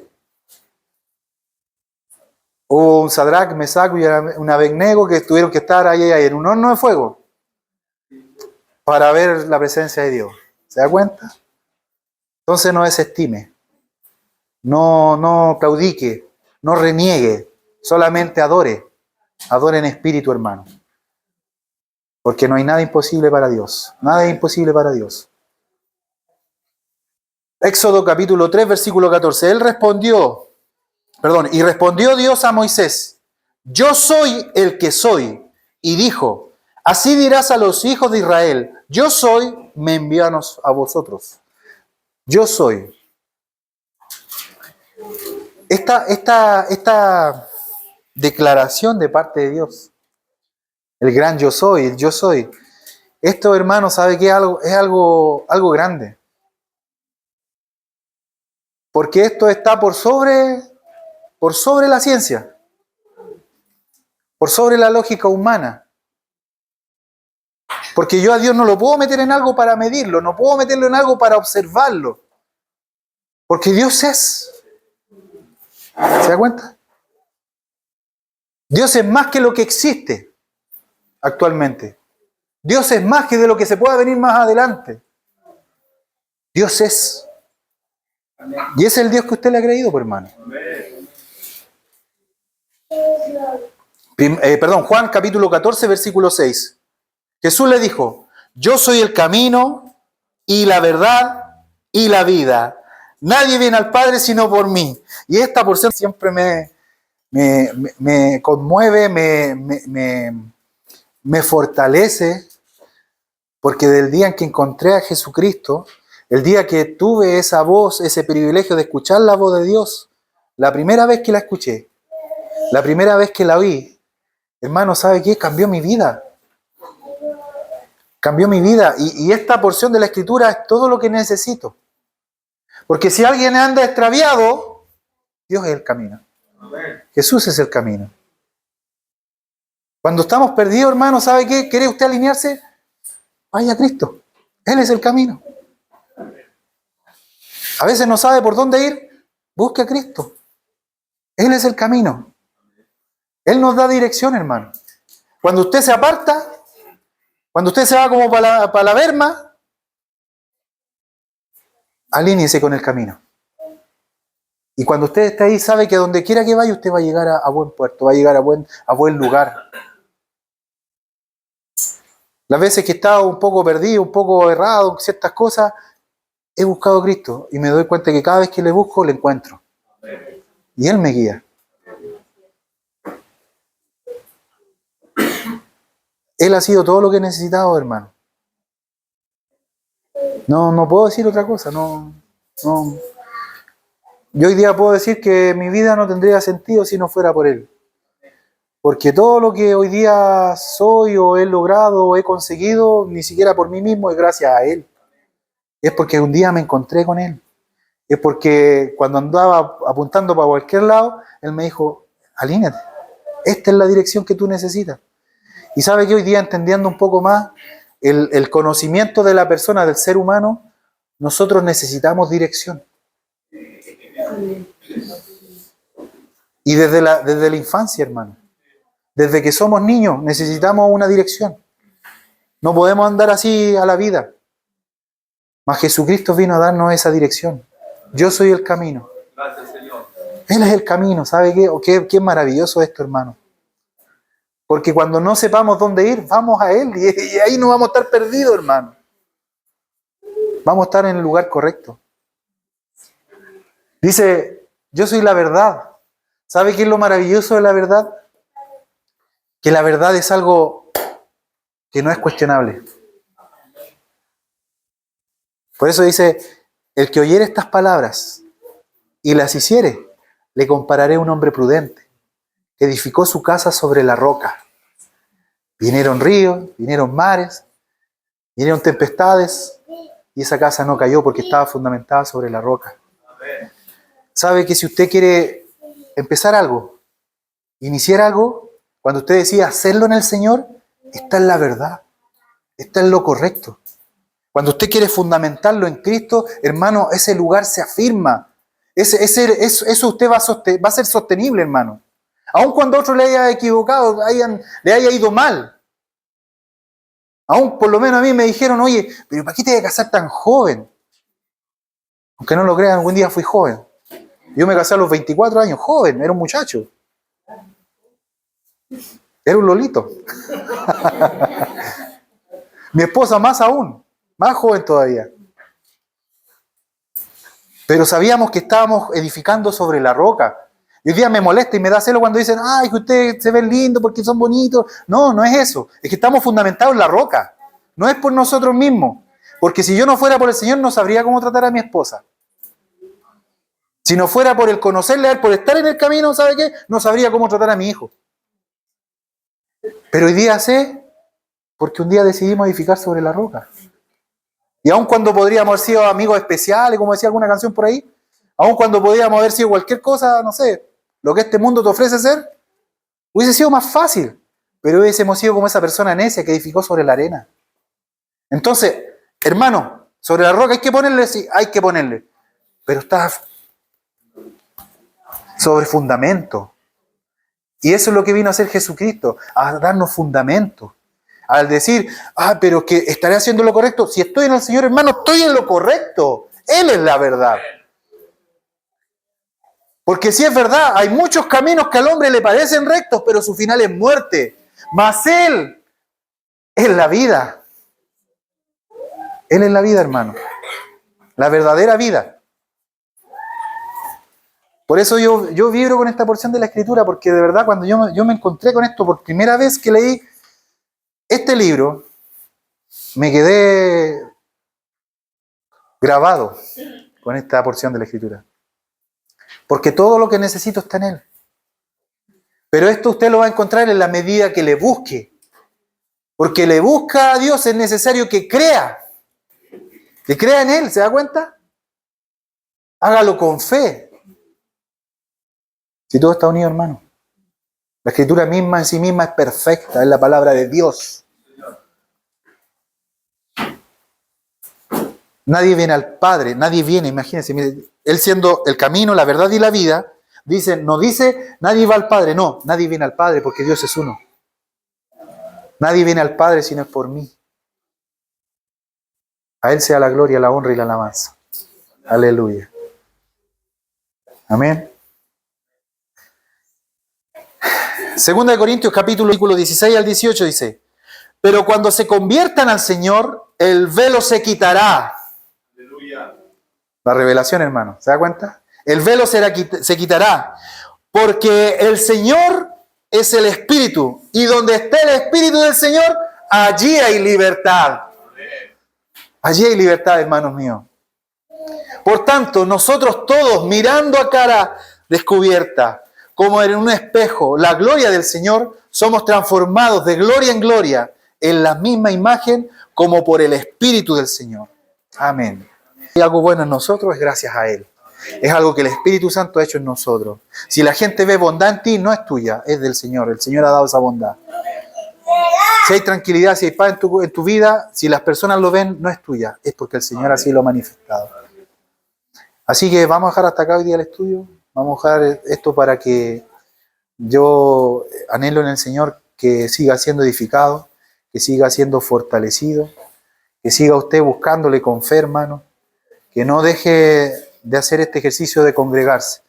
Hubo un Sadrach, Mesach y un Abednego que tuvieron que estar ahí, en un horno de fuego, para ver la presencia de Dios. ¿Se da cuenta? Entonces no desestime, no claudique, no reniegue, solamente adore. Adore en espíritu, hermano. Porque no hay nada imposible para Dios. Nada es imposible para Dios. Éxodo capítulo 3, versículo 14. Y respondió Dios a Moisés: yo soy el que soy. Y dijo: así dirás a los hijos de Israel: yo soy, me envíanos a vosotros. Yo soy. Esta declaración de parte de Dios, el gran yo soy, el yo soy, esto, hermano, ¿sabe qué? Es algo grande. Porque esto está por sobre la ciencia, por sobre la lógica humana. Porque yo a Dios no lo puedo meter en algo para medirlo, no puedo meterlo en algo para observarlo. Porque Dios es. ¿Se da cuenta? Dios es más que lo que existe actualmente. Dios es más que de lo que se pueda venir más adelante. Dios es. Y ese es el Dios que usted le ha creído, por hermano. Juan capítulo 14, versículo 6. Jesús le dijo: yo soy el camino y la verdad y la vida. Nadie viene al Padre sino por mí. Y esta porción siempre me conmueve, me fortalece, porque del día en que encontré a Jesucristo, el día que tuve esa voz, ese privilegio de escuchar la voz de Dios, la primera vez que la escuché, la primera vez que la oí, hermano, ¿sabe qué? Cambió mi vida. Cambió mi vida. Y esta porción de la Escritura es todo lo que necesito. Porque si alguien anda extraviado, Dios es el camino. Jesús es el camino. Cuando estamos perdidos, hermano, ¿sabe qué? ¿Quiere usted alinearse? Vaya a Cristo. Él es el camino. A veces no sabe por dónde ir. Busque a Cristo. Él es el camino. Él nos da dirección, hermano. Cuando usted se aparta, cuando usted se va como para la berma, alíñese con el camino. Y cuando usted está ahí, sabe que donde quiera que vaya, usted va a llegar a buen puerto, va a llegar a buen lugar. Las veces que he estado un poco perdido, un poco errado en ciertas cosas, he buscado a Cristo y me doy cuenta que cada vez que le busco, le encuentro. Y Él me guía. Él ha sido todo lo que he necesitado, hermano. No puedo decir otra cosa, no. Yo hoy día puedo decir que mi vida no tendría sentido si no fuera por Él. Porque todo lo que hoy día soy o he logrado o he conseguido, ni siquiera por mí mismo, es gracias a Él. Es porque un día me encontré con Él. Es porque cuando andaba apuntando para cualquier lado, Él me dijo: alíñate. Esta es la dirección que tú necesitas. Y sabe que hoy día, entendiendo un poco más el conocimiento de la persona, del ser humano, nosotros necesitamos dirección. Y desde la infancia, hermano. Desde que somos niños necesitamos una dirección. No podemos andar así a la vida. Mas Jesucristo vino a darnos esa dirección. Yo soy el camino. Gracias, Señor. Él es el camino, ¿sabe qué? Qué maravilloso esto, hermano. Porque cuando no sepamos dónde ir, vamos a Él y ahí no vamos a estar perdidos, hermano. Vamos a estar en el lugar correcto. Dice, yo soy la verdad. ¿Sabe qué es lo maravilloso de la verdad? Que la verdad es algo que no es cuestionable. Por eso dice, el que oyere estas palabras y las hiciere, le compararé a un hombre prudente, que edificó su casa sobre la roca. Vinieron ríos, vinieron mares, vinieron tempestades, y esa casa no cayó porque estaba fundamentada sobre la roca. ¿Sabe que si usted quiere empezar algo, iniciar algo, cuando usted decide hacerlo en el Señor, está en la verdad, está en lo correcto? Cuando usted quiere fundamentarlo en Cristo, hermano, ese lugar se afirma. Eso usted va a ser sostenible, hermano. Aun cuando otro le haya equivocado, le haya ido mal. Aún por lo menos a mí me dijeron, oye, pero ¿para qué te vas a casar tan joven? Aunque no lo crean, algún día fui joven. Yo me casé a los 24 años, joven, era un muchacho. Era un lolito. Mi esposa más aún, más joven todavía. Pero sabíamos que estábamos edificando sobre la roca. Y hoy día me molesta y me da celo cuando dicen, ay, que ustedes se ven lindos porque son bonitos. No, no es eso. Es que estamos fundamentados en la roca. No es por nosotros mismos. Porque si yo no fuera por el Señor, no sabría cómo tratar a mi esposa. Si no fuera por el conocerle a Él, por estar en el camino, ¿sabe qué? No sabría cómo tratar a mi hijo. Pero hoy día sé, porque un día decidimos edificar sobre la roca. Y aun cuando podríamos haber sido amigos especiales, como decía alguna canción por ahí, aun cuando podríamos haber sido cualquier cosa, no sé, lo que este mundo te ofrece ser, hubiese sido más fácil. Pero hubiésemos sido como esa persona necia que edificó sobre la arena. Entonces, hermano, sobre la roca hay que ponerle, sí, hay que ponerle. Pero está sobre fundamento. Y eso es lo que vino a hacer Jesucristo, a darnos fundamento. Al decir, pero que estaré haciendo lo correcto. Si estoy en el Señor, hermano, estoy en lo correcto. Él es la verdad. Porque si es verdad, hay muchos caminos que al hombre le parecen rectos, pero su final es muerte. Mas Él es la vida. Él es la vida, hermano. La verdadera vida. Por eso yo vibro con esta porción de la Escritura, porque de verdad cuando yo me encontré con esto por primera vez que leí este libro, me quedé grabado con esta porción de la Escritura. Porque todo lo que necesito está en Él. Pero esto usted lo va a encontrar en la medida que le busque. Porque le busca a Dios es necesario que crea. Que crea en Él, ¿se da cuenta? Hágalo con fe. Si todo está unido, hermano. La Escritura misma en sí misma es perfecta, es la palabra de Dios. Nadie viene al Padre, nadie viene, imagínense, mire, Él siendo el camino, la verdad y la vida, no dice nadie va al Padre, no, nadie viene al Padre porque Dios es uno. Nadie viene al Padre si no es por mí. A Él sea la gloria, la honra y la alabanza. Aleluya. Amén. Segunda de Corintios capítulo 16 al 18 dice, pero cuando se conviertan al Señor, el velo se quitará. Aleluya. La revelación, hermano, ¿se da cuenta? El velo se quitará, porque el Señor es el Espíritu, y donde esté el Espíritu del Señor, allí hay libertad. Allí hay libertad, hermanos míos. Por tanto, nosotros todos, mirando a cara descubierta, como en un espejo, la gloria del Señor, somos transformados de gloria en gloria, en la misma imagen, como por el Espíritu del Señor. Amén. Y algo bueno en nosotros es gracias a Él. Es algo que el Espíritu Santo ha hecho en nosotros. Si la gente ve bondad en ti, no es tuya, es del Señor. El Señor ha dado esa bondad. Si hay tranquilidad, si hay paz en tu vida, si las personas lo ven, no es tuya, es porque el Señor así lo ha manifestado. Así que vamos a dejar hasta acá hoy día el estudio. Vamos a dejar esto para que yo anhelo en el Señor que siga siendo edificado, que siga siendo fortalecido, que siga usted buscándole con fe, hermano, que no deje de hacer este ejercicio de congregarse.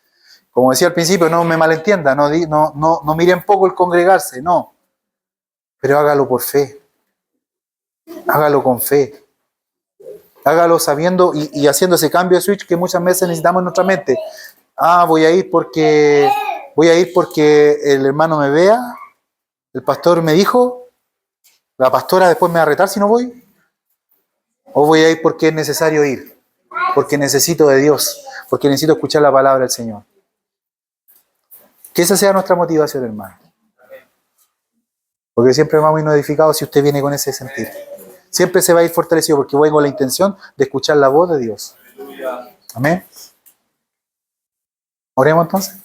Como decía al principio, no me malentienda, no miren poco el congregarse, no. Pero hágalo por fe. Hágalo con fe. Hágalo sabiendo y haciendo ese cambio de switch que muchas veces necesitamos en nuestra mente. Voy a ir porque el hermano me vea, el pastor me dijo, la pastora después me va a retar si no voy. O voy a ir porque es necesario ir, porque necesito de Dios, porque necesito escuchar la palabra del Señor. Que esa sea nuestra motivación, hermano. Porque siempre vamos a ir edificados si usted viene con ese sentir. Siempre se va a ir fortalecido porque voy con la intención de escuchar la voz de Dios. Amén. Oremos entonces.